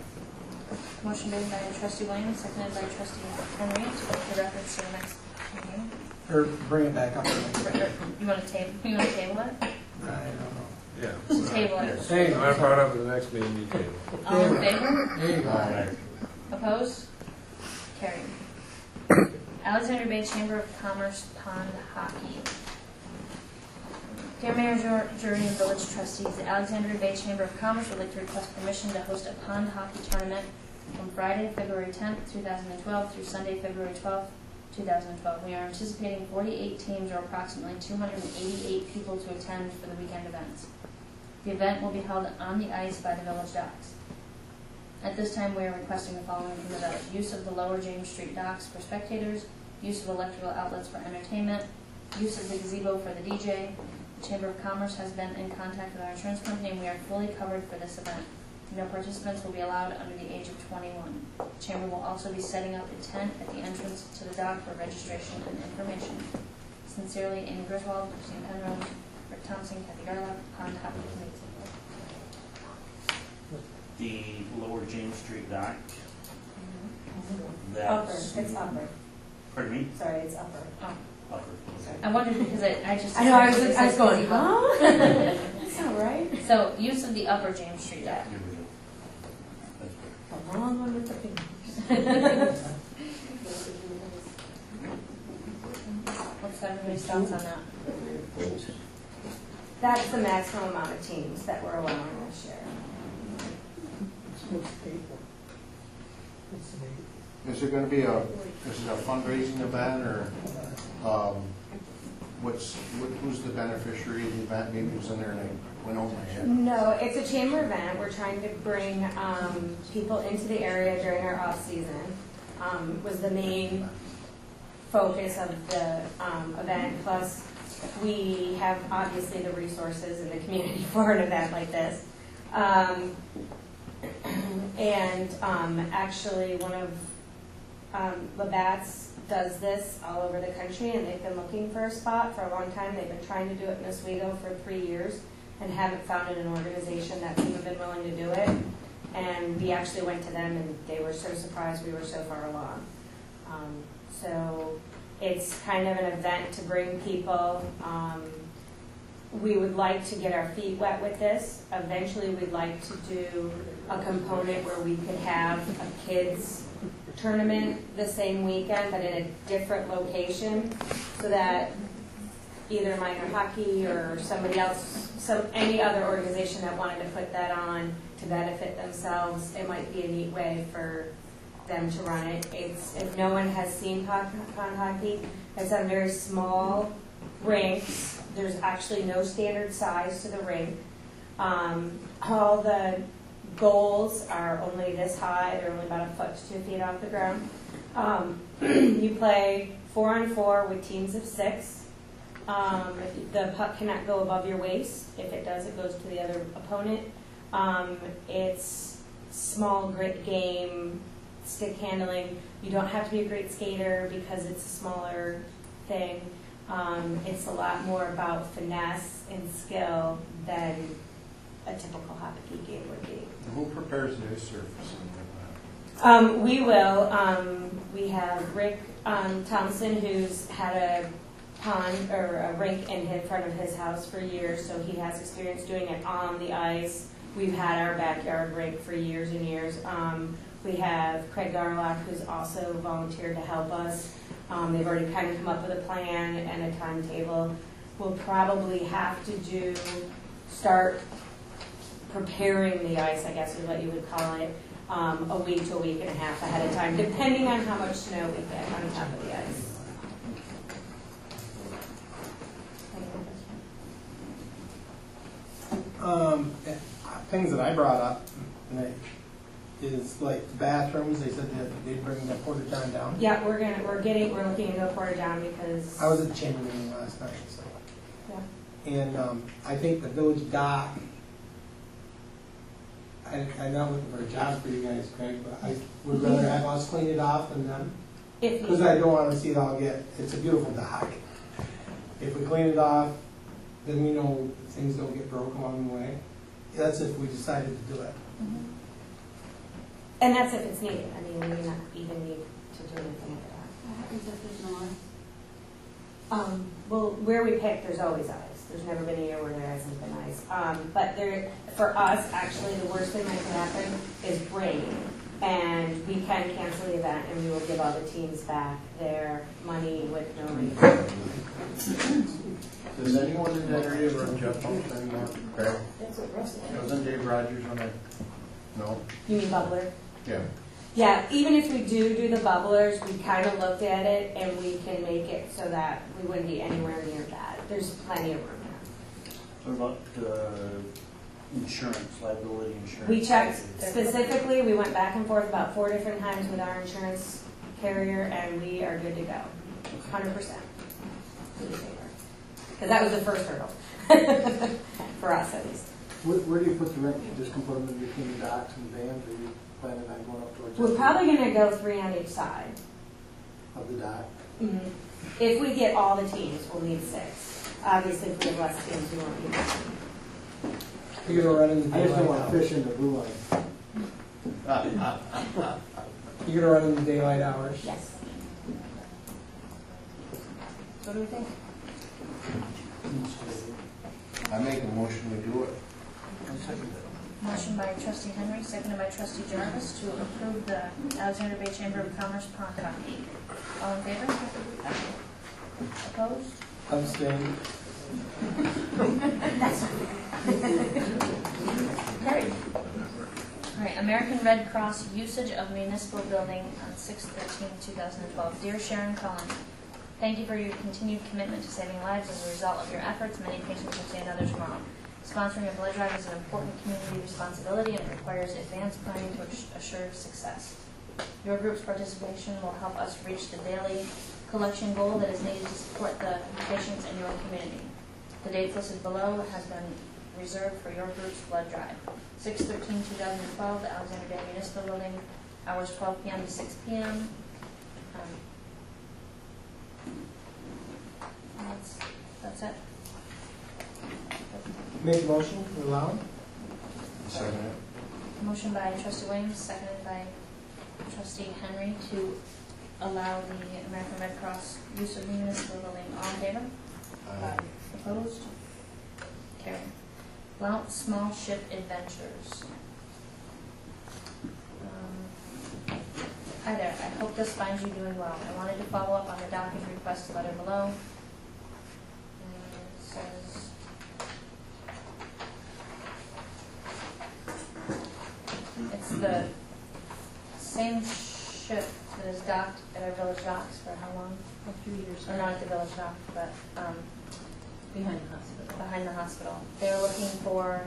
Motion made by trustee Williams, seconded by trustee Henry to put the records to the next meeting. Or bring it back up. You want to table it? I don't know. Yeah. Table it. Hey, I brought up at the next meeting, you table. All in favor? There you go. Aye. Opposed? Carried. Alexander Bay Chamber of Commerce Pond Hockey. Dear Mayor, Jury, and Village Trustees, the Alexander Bay Chamber of Commerce would like to request permission to host a pond hockey tournament from Friday, February 10th, 2012 through Sunday, February 12th, 2012. We are anticipating 48 teams or approximately 288 people to attend for the weekend events. The event will be held on the ice by the village docks. At this time, we are requesting the following from the village: use of the lower James Street docks for spectators, use of electrical outlets for entertainment, use of the gazebo for the DJ. The Chamber of Commerce has been in contact with our insurance company, and we are fully covered for this event. No participants will be allowed under the age of 21. The chamber will also be setting up a tent at the entrance to the dock for registration and information. Sincerely, Amy Griswold, Christine Penrose, Rick Thompson, Kathy Garlock, Pond Hoppy Committee. The lower James Street dock. Upper, That's, it's upper. pardon me? Sorry, it's upper. Oh. Upper. I wondered because I just. I know, I was going, huh? That's not right. So, use of the upper James Street dock. Here we go. That's good. The long one with the fingers. What's everybody's thoughts on that? That's the maximum amount of teams that we're allowing this year. What's the date for? What's the date? Is there gonna be is it a fundraising event, or, who's the beneficiary of the event? Maybe it was in there and I went over my head. No, it's a chamber event. We're trying to bring people into the area during our off-season. Was the main focus of the event. Plus, we have obviously the resources in the community for an event like this. Actually, one of Labatt's does this all over the country, and they've been looking for a spot for a long time. They've been trying to do it in Oswego for 3 years and haven't found an organization that's even been willing to do it. And we actually went to them, and they were so surprised we were so far along. So it's kind of an event to bring people. We would like to get our feet wet with this. Eventually, we'd like to do a component where we could have a kids tournament the same weekend, but in a different location, so that either minor hockey or somebody else, any other organization that wanted to put that on to benefit themselves, it might be a neat way for them to run it. If no one has seen pond hockey, it's on very small rinks. There's actually no standard size to the rink. All the goals are only this high. They're only about 1 foot to 2 feet off the ground. You play 4-on-4 with teams of 6. The puck cannot go above your waist. If it does, it goes to the other opponent. It's small grit game, stick handling. You don't have to be a great skater because it's a smaller thing. It's a lot more about finesse and skill than a typical hockey game would be. Who prepares the surface? We will. We have Rick Thompson, who's had a pond or a rink in front of his house for years, so he has experience doing it on the ice. We've had our backyard rink for years and years. We have Craig Garlock, who's also volunteered to help us. They've already kind of come up with a plan and a timetable. We'll probably have to start preparing the ice, I guess is what you would call it, a week to a week and a half ahead of time, depending on how much snow we get on top of the ice. Things that I brought up tonight is like the bathrooms. They said that they'd bring the porta john down. Yeah, we're looking to go porta john because I was at the chamber meeting last night, so. yeah. And I think the village dock, I'm not looking for a job for you guys, Craig, but I would rather have us clean it off than them. Because I don't want to see it all it's a beautiful dock. If we clean it off, then we know things don't get broke along the way. That's if we decided to do it. Mm-hmm. And that's if it's needed. I mean, we may not even need to do anything like that. What happens if there's no ice? Well, where we pick, there's always ice. There's never been a year where there hasn't been ice. But for us, actually, the worst thing that can happen is rain. And we can cancel the event, and we will give all the teams back their money with no refund. Does anyone in that area run jet pumps anymore? Okay. That's what Russell is. Wasn't Dave Rogers on that? No? You mean bubbler? Yeah. Yeah, even if we do the bubblers, we kind of looked at it, and we can make it so that we wouldn't be anywhere near that. There's plenty of room there. What about insurance, liability insurance? We checked specifically, we went back and forth about 4 different times with our insurance carrier, and we are good to go, 100%. Because that was the first hurdle, for us at least. Where do you put the rink? You just can put them in between the docks and the vans, or you planning on going up towards? We're probably gonna go 3 on each side. Of the dock? If we get all the teams, we'll need 6. Obviously, if we have less teams, we won't need 6. You're gonna run in the I just don't daylight want to hours. fish in the blue line. You're gonna run in the daylight hours. Yes. So what do we think? I make a motion, we do it. Motion by trustee Henry, seconded by trustee Jarvis to approve the Alexander Bay Chamber of Commerce pond copy. All in favor? Opposed? Abstain. Carried. All right, American Red Cross usage of municipal building on 6/13/2012. Dear Sharon Cullen, thank you for your continued commitment to saving lives. As a result of your efforts, many patients have saved others from harm. Sponsoring a blood drive is an important community responsibility and requires advanced planning to assure success. Your group's participation will help us reach the daily collection goal that is needed to support the patients in your community. The dates listed below has been reserved for your group's blood drive. 6/13/2012, the Alexander Bay Municipal Building, hours 12 p.m. to 6 p.m. That's it. Make a motion to allow? Second it. Motion by trustee Williams, seconded by trustee Henry to allow the American Red Cross use of the municipal building. All in favor? Opposed? Carried. Blount Small Ship Adventures. Hi there, I hope this finds you doing well. I wanted to follow up on the docking request letter below. And it says, it's the same ship that is docked at our village docks for how long? A few years. Or not at the village dock, but Behind the hospital. behind the hospital. They're looking for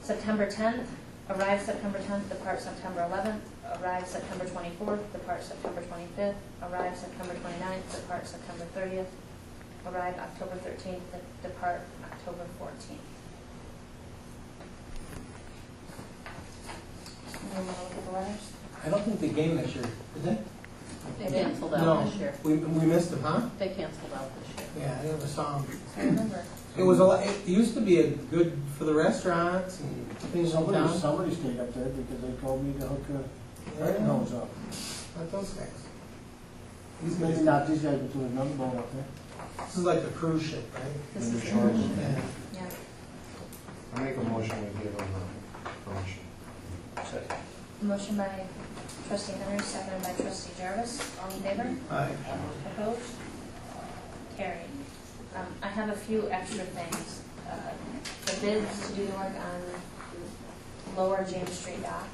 September 10th, arrive September 10th, depart September 11th, arrive September 24th, depart September 25th, arrive September 29th, depart September 30th, arrive October 13th, depart October 14th. Anyone want to look at the letters? I don't think they came this year, did they? They canceled No. out this year. We missed them, huh? They canceled out this year. Yeah, I never saw them. I remember. It was it used to be a good for the restaurants and things like that. Somebody stayed up there because they told me to hook a curtain hose up. Not those guys. These Maybe guys. not these guys, but there's another boat up there. This is like a cruise ship, right? This is Yeah. Yeah. I make a motion, we give them permission. Second. Motion by trustee Henry, seconded by trustee Jarvis. All in favor? Aye. Opposed? Carried. I have a few extra things. The bids to do the work on Lower James Street dock.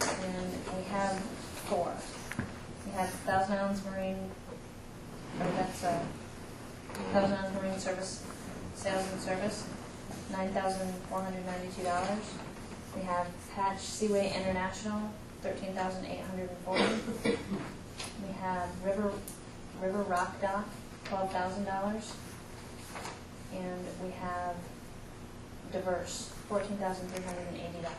And we have 4. We have Thousand Islands Marine, or that's Thousand Islands Marine Service, Sales and Service, $9,492. We have Patch Seaway International, $13,840. We have River Rock Dock, $12,000. And we have Diverse, $14,380.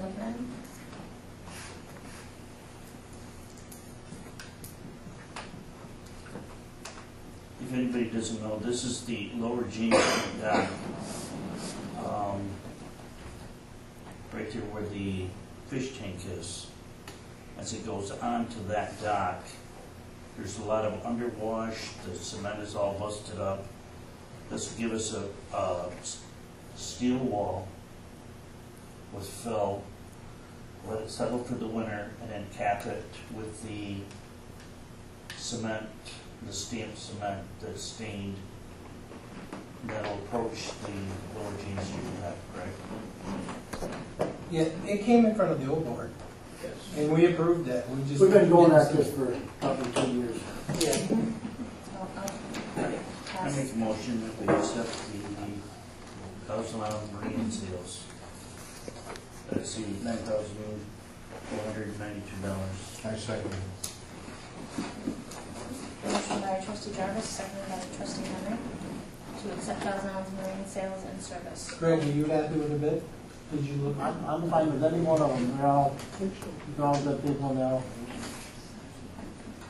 Looking at them? If anybody doesn't know, this is the Lower James Street dock. Right there where the fish tank is. As it goes onto that dock, there's a lot of underwash, the cement is all busted up. This will give us a steel wall with fill, let it settle for the winter, and then cap it with the cement, the stamped cement that's stained. That'll approach the Lower James Street dock, right? Yeah, it came in front of the old board, Yes. and we approved that. We just We've been going at this for probably 2 years. Yeah. I make a motion that we accept the Thousand Island Marine sales. That's the $9,492. I second it. trustee Jarvis, seconded by trustee Henry, to accept Thousand Islands Marine Sales and Service. Greg, are you happy with the bid? Did you look? I'm fine with any one of them, they're all good people now.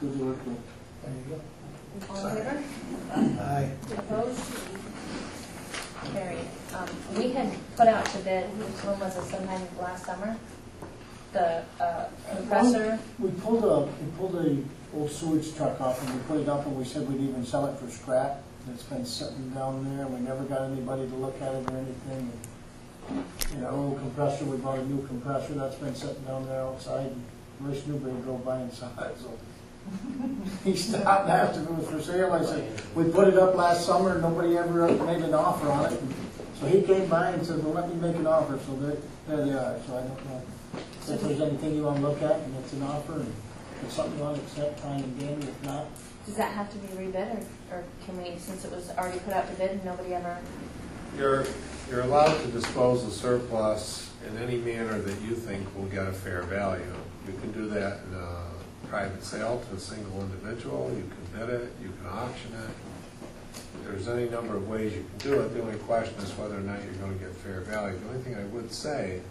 Good work. There you go. All in favor? Aye. Opposed? Carried. We had put out to bid, when was it, sometime last summer, the compressor. We pulled a old sewage truck off and we put it up and we said we'd even sell it for scrap. It's been sitting down there, we never got anybody to look at it or anything. You know, old compressor, we bought a new compressor, that's been sitting down there outside. Rich Newberry drove by and saw it, so. He stopped and asked if it was for sale. I said, we put it up last summer and nobody ever made an offer on it. So he came by and said, well, let me make an offer. So there they are. So I don't know if there's anything you want to look at and it's an offer and if it's something you want to accept, fine and dandy. If not, Does that have to be rebid, or can we, since it was already put out to bid and nobody ever? You're allowed to dispose of surplus in any manner that you think will get a fair value. You can do that in a private sale to a single individual, you can bid it, you can auction it. There's any number of ways you can do it. The only question is whether or not you're going to get fair value. The only thing I would say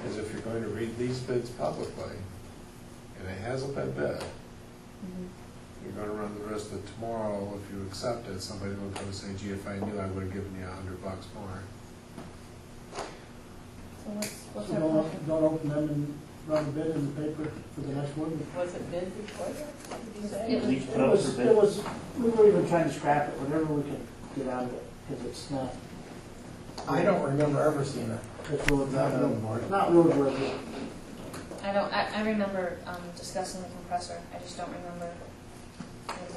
is if you're going to read these bids publicly, and it hasn't been bid, you're going to run the risk that tomorrow, if you accept it, somebody will come and say, gee, if I knew, I would have given you $100 more. So what's so our plan? don't open them and run a bid in the paper for the next one. Was it bid before that? What did you say? It was- It was, we were even trying to scrap it, whatever we could get out of it, because it's not. I don't remember ever seeing it. It's not roadworthy. I remember discussing the compressor, I just don't remember.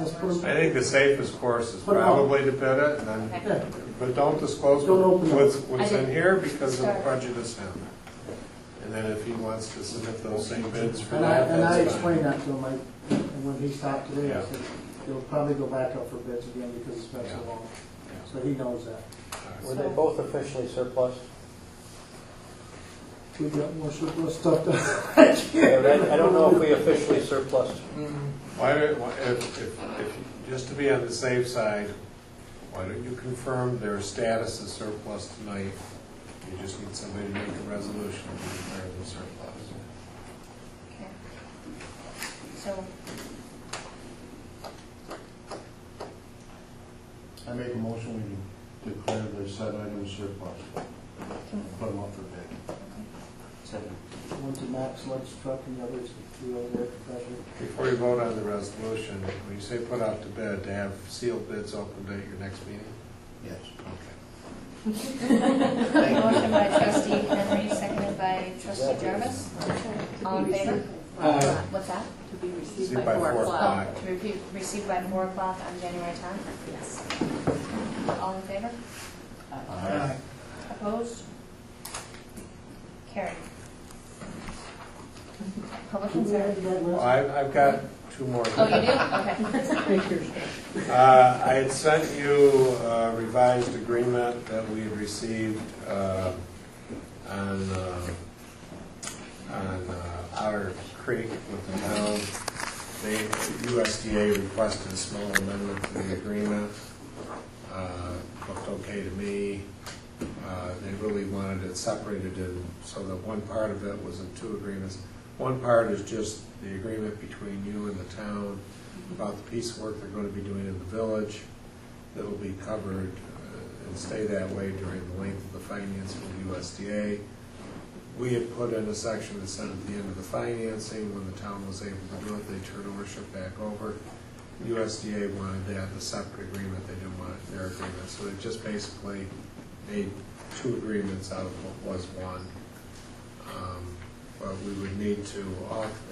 Let's put 'em- I think the safest course is Put 'em on. probably to bid it, and then, Okay. but don't disclose Don't open what's I in didn't. here because of Sorry. prejudice him. And then if he wants to submit those same bids for And that, I that's fine. explained that to him, and when he stopped today, I Yeah. said, he'll probably go back up for bids again because it's been Yeah. so long. Yeah. So he knows that. Were they both officially surplus? We got more surplus stuff to. I don't know if we officially surplused. Why don't, just to be on the safe side, why don't you confirm their status as surplus tonight? You just need somebody to make a resolution to declare them surplus. Okay. So, I make a motion, we declare the said item surplus. Put them up for bid. Second. One's a Max Lux truck and the other's the old air compressor. Before you vote on the resolution, when you say put out to bid, to have sealed bids opened at your next meeting? Yes. Okay. motion by trustee Henry, seconded by trustee Jarvis. All in favor? What's that? To be received See by by 4 4 o'clock. o'clock. To be received by 4 o'clock on January 10th? Yes. All in favor? Aye. Opposed? Carried. Public concern. Well, I've got two more. Oh, you do? Okay. I had sent you a revised agreement that we had received on Otter Creek with the town. USDA requested a small amendment to the agreement. Looked okay to me. They really wanted it separated in, so that one part of it was in two agreements. One part is just the agreement between you and the town about the piece of work they're going to be doing in the village that'll be covered and stay that way during the length of the financing with USDA. We had put in a section that said at the end of the financing, when the town was able to do it, they turn ownership back over. USDA wanted that, the separate agreement, they didn't want it in their agreement, so they just basically made two agreements out of what was one. But we would need to,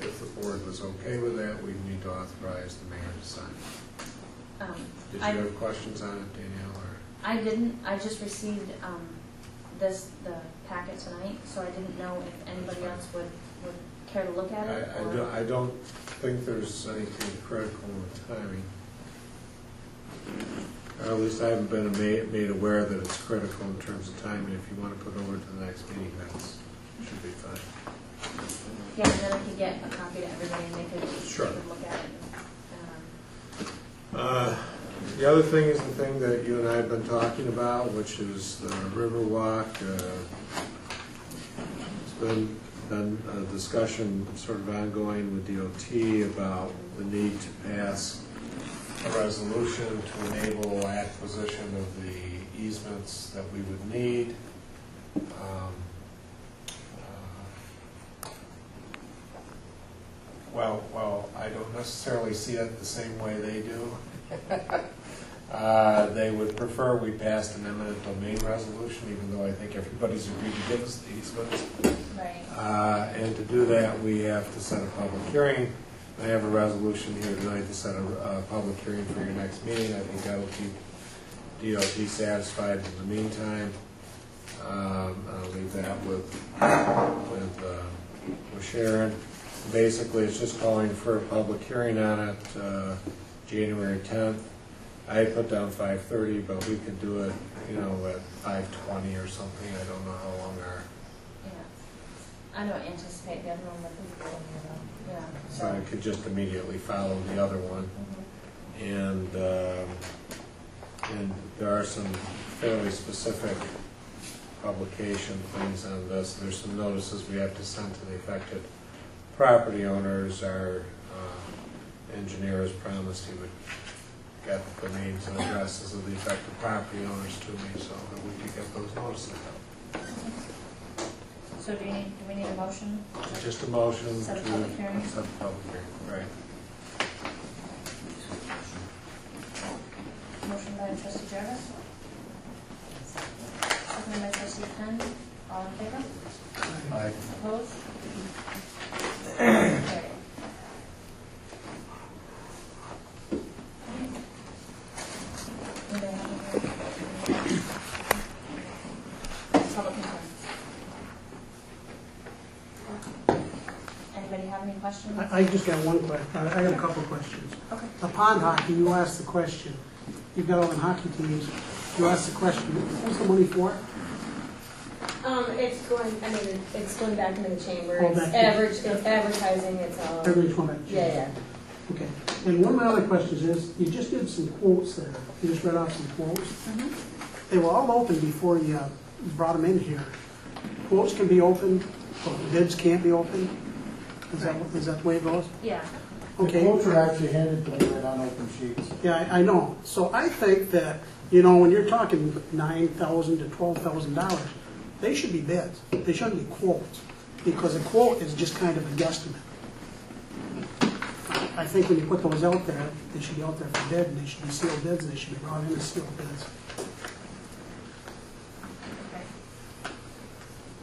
if the board was okay with that, we'd need to authorize the mayor to sign. Did you have questions on it, Danielle? Or? I didn't. I just received the packet tonight, so I didn't know if anybody else would care to look at it. I don't think there's anything critical in the timing. Or at least I haven't been made aware that it's critical in terms of timing. If you want to put it over to the next meeting, that should be fine. Yeah, and then I could get a copy to everybody and they could Sure. look at it. The other thing is the thing that you and I have been talking about, which is the Riverwalk. It's been a discussion sort of ongoing with DOT about the need to pass a resolution to enable acquisition of the easements that we would need. Well, I don't necessarily see it the same way they do. They would prefer we passed an eminent domain resolution, even though I think everybody's agreed to give us the easements. Right. And to do that, we have to set a public hearing. I have a resolution here tonight to set a public hearing for your next meeting. I think that will keep DOT satisfied in the meantime. I'll leave that with Sharon. Basically, it's just calling for a public hearing on it, January 10th. I had put down 5:30, but we could do it, at 5:20 or something. I don't know how long our. Yeah. I don't anticipate the other one, but we will. Yeah. So I could just immediately follow the other one. And there are some fairly specific publication things on this. There's some notices we have to send to the affected property owners. Our engineer has promised he would get the names and addresses of the affected property owners to me so that we could get those notices out. So do we need a motion? Just a motion Set a to public hearing? set the public hearing, right. Motion by trustee Jarvis. Second by trustee Penn. All in favor? Aye. Opposed? Carried. Anybody have any- Public concerns? Anybody have any questions? I just got one question. I got a couple of questions. Okay. Upon hockey, you asked the question, you've got all the hockey teams, you asked the question, what's the money for? It's going back into the chamber. Oh, It's back it's advertising, it's all. Every one of Yeah, yeah. Okay. And one of my other questions is, you just did some quotes there. You just read off some quotes. They were all open before you brought them in here. Quotes can be open, but bids can't be open? Is that the way it goes? Yeah. Okay. The quotes are actually handed to me right on open sheets. Yeah, I know. So I think that, when you're talking $9,000 to $12,000, they should be bids. They shouldn't be quotes, because a quote is just kind of a guesstimate. I think when you put those out there, they should be out there for bid, and they should be sealed bids, and they should be brought in as sealed bids.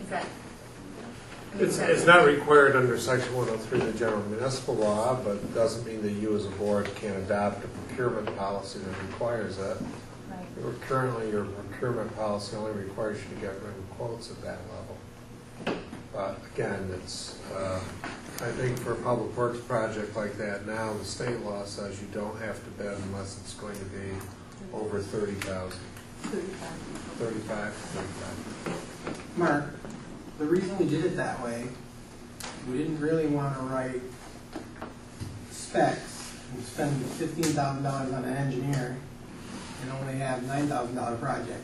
Okay. Is that? It's not required under Section 103 of the General Municipal Law, but it doesn't mean that you as a board can adopt a procurement policy that requires that. Right. Currently, your procurement policy only requires you to get written quotes at that level. But again, it's, I think for a public works project like that now, the state law says you don't have to bid unless it's going to be over 30,000. 35. Mark, the reason we did it that way, we didn't really want to write specs and spend $15,000 on an engineer and only have $9,000 project,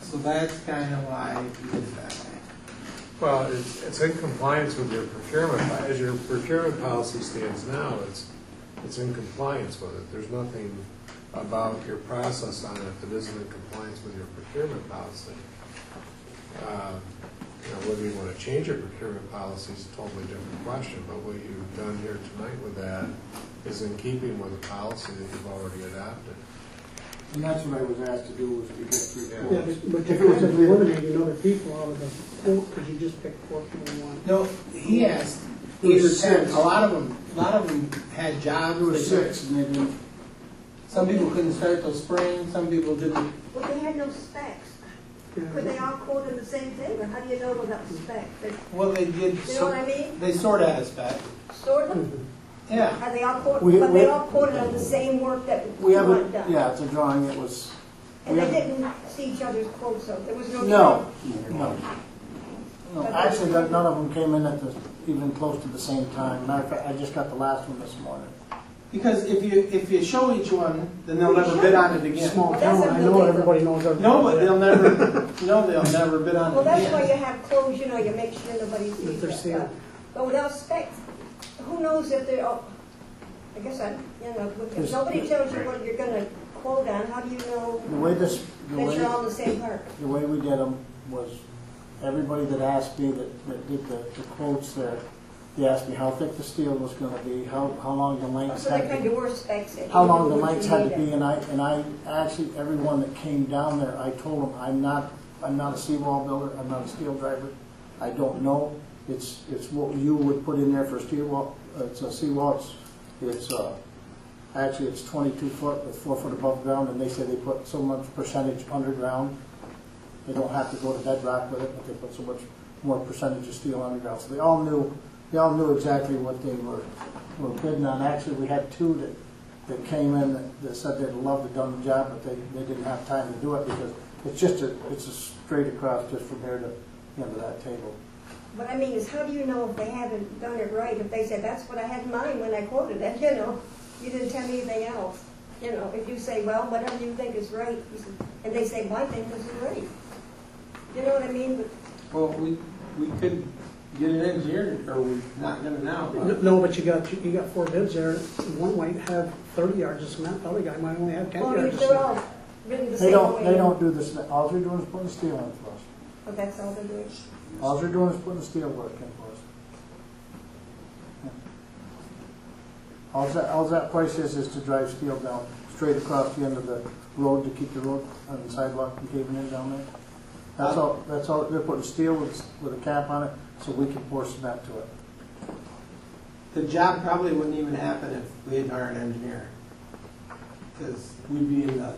So that's kind of why we did it that way. Well, it's in compliance with your procurement. As your procurement policy stands now, it's in compliance with it. There's nothing about your process on it that isn't in compliance with your procurement policy. Whether you want to change your procurement policy is a totally different question, but what you've done here tonight with that is in keeping with the policy that you've already adopted. And that's what I was asked to do, was to get through Yeah, quotes. but you're kind of eliminating other people out of the quote, because you just picked 4.1. No, he asked, There was either six. a lot of them had jobs. There were they 6, and they didn't. Some people couldn't start till spring, some people didn't. Well, they had no specs. Could they all quote on the same thing, or how do you know without the specs? Well, they did. You know what I mean? They sort of had a spec. Sort of? Yeah. Are they all quoted, We- but they all quoted on the same work that We you have want a, done? yeah, it's a drawing, it was. And we they have- didn't see each other's quotes, so there was no. No, no. No, actually, none of them came in at even close to the same time. Matter of fact, I just got the last one this morning. Because if you show each one, then they'll never bid on it again. Small Well, that's town, I know everybody knows everybody. No, but they'll never bid on it Well, that's again. why you have clothes, you know, you make sure nobody sees If they're that sealed. stuff. But without specs, who knows if they're, I guess if nobody tells you what you're gonna quote on, how do you know The way that you're all in the same part? the way we did them was, everybody that asked me that did the quotes there, they asked me how thick the steel was gonna be, how long the lengths So they had kind to of were specs in. how long the You know what lengths you had to needed. be, and I actually, everyone that came down there, I told them, I'm not a seawall builder, I'm not a steel driver, I don't know. It's what you would put in there for a steel wall, it's a seawall, actually it's 22 foot with 4 foot above ground, and they say they put so much percentage underground. They don't have to go to bedrock with it, but they put so much more percentage of steel underground. So they all knew exactly what they were bidding on. Actually, we had two that came in that said they'd love to done the job, but they didn't have time to do it because it's a straight across just from here to the end of that table. What I mean is, how do you know if they haven't done it right? If they said, that's what I had in mind when I quoted it, you know, you didn't tell me anything else. You know, if you say, well, whatever you think is right, and they say, my thing is right. You know what I mean? Well, we could get it engineered, or we're not gonna now. but- No, but you got 4 bids there. One might have 30 yards of cement, the other guy might only have 10 Well, yards of they're cement. all really the They same don't way. do this, all they're doing is putting steel in for us. But that's all they're doing. All they're doing is putting the steel work in for us. All that price is to drive steel down straight across the end of the road to keep the road on the sidewalk from caving in down there. That's all, they're putting steel with a cap on it so we can pour cement to it. The job probably wouldn't even happen if we didn't hire an engineer. Because we'd be in the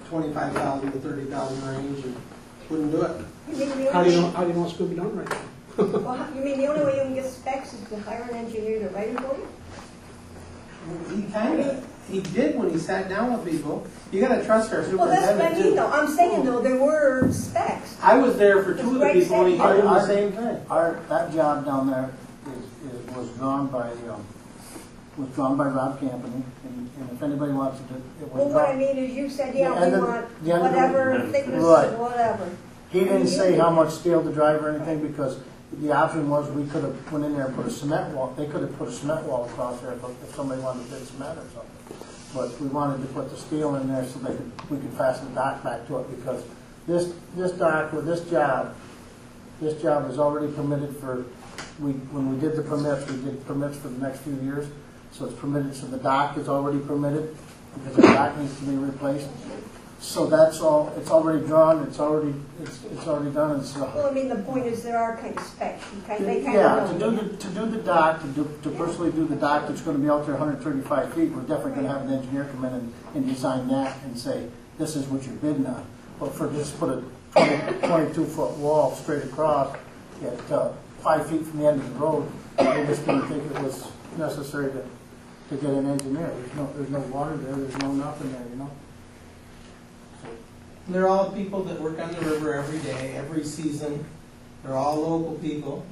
25,000 to 30,000 range and wouldn't do it. You mean the How do you only, know it's going to be done right? you mean the only way you can get specs is to hire an engineer to write it for you? He did when he sat down with people. You gotta trust our Well, that's what I superintendent mean too. though. I'm saying though, there were specs. I was there for 2 of the Right people and he told them the Our- same thing. That job down there was drawn by Rob Campany, and if anybody wants to do it, Well, was what I drawn. mean is you said, The yeah, end we of- want the end of the- whatever thickness, Right. whatever. He didn't say how much steel to drive or anything, because the option was we could have went in there and put a cement wall, they could have put a cement wall across there if somebody wanted to bid cement or something. But we wanted to put the steel in there so we could fasten the dock back to it, because this dock with this job is already permitted for, when we did the permits, we did permits for the next few years. So it's permitted, so the dock is already permitted, because the dock needs to be replaced. So that's all, it's already drawn, it's already done, and so. Well, I mean, the point is there are kind of specs. They kind Yeah, of know. to do the dock, to personally do the dock that's gonna be out there 135 feet, we're definitely gonna have an engineer come in and design that and say, this is what you're bidding on. But for just put a 22-foot wall straight across at 5 feet from the end of the road, we just didn't think it was necessary to get an engineer. There's no water there, there's no nothing there, you know? They're all people that work on the river every day, every season. They're all local people,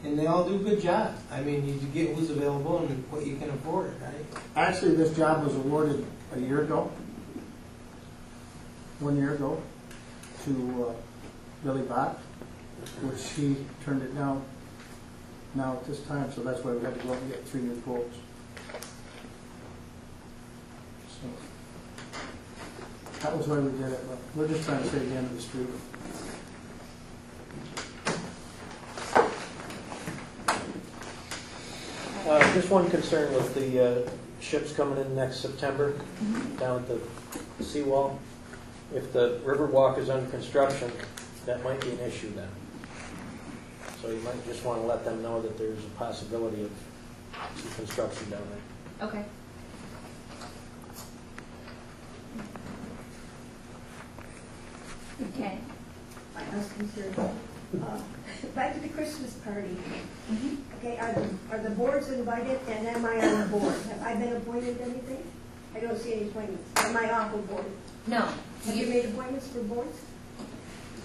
and they all do good jobs. I mean, you get who's available and what you can afford, right? Actually, this job was awarded a year ago, 1 year ago, to Billy Bott, which he turned it down now at this time, so that's why we had to go out and get 3 new quotes. So, that was why we did it, but we're just trying to save the end of the street. Just one concern with the ships coming in next September down at the seawall. If the Riverwalk is under construction, that might be an issue then. So you might just want to let them know that there's a possibility of some construction down there. Okay. Okay. I was concerned. Back to the Christmas party. Okay, are the boards invited, and am I on the board? Have I been appointed to anything? I don't see any appointments. Am I off the board? No. Have you made appointments for boards?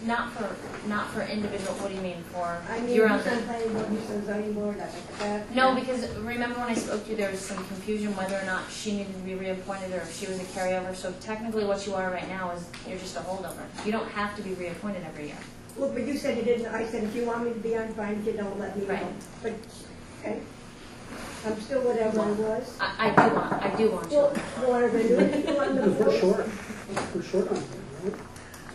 Not for individual, what do you mean, for, I mean, you're you on said the, planning board, you said zoning board, that. no, because remember when I spoke to you, there was some confusion whether or not she needed to be reappointed or if she was a carryover, so technically what you are right now is, you're just a holdover. You don't have to be reappointed every year. Well, but you said you didn't, I said if you want me to be on, fine, if you don't, let me know. Right. But, okay, I'm still whatever I was. I do want you. Well, are they doing anything on the We're floor? short on that, right?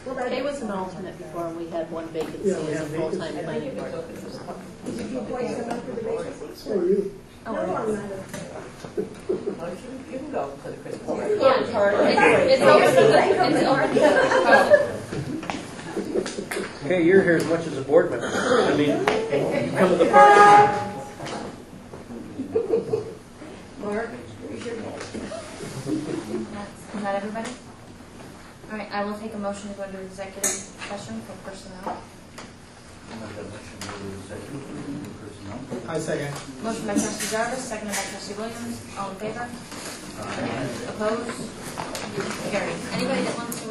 Well, that- Kay was an alternate before, and we had one vacancy Yeah, we as a have full-time vacancy. planning board. Did you place them up for the vacancies? So are you. No, I'm not. You can go to the Christmas Oh, party. It's over. Okay, you're here as much as a board member. I mean, you come to the party. Mark, you should. Is that everybody? All right, I will take a motion to go into executive session for personnel. I second. Motion by trustee Jarvis, seconded by trustee Williams. All in favor? Opposed? Carried. Anybody that wants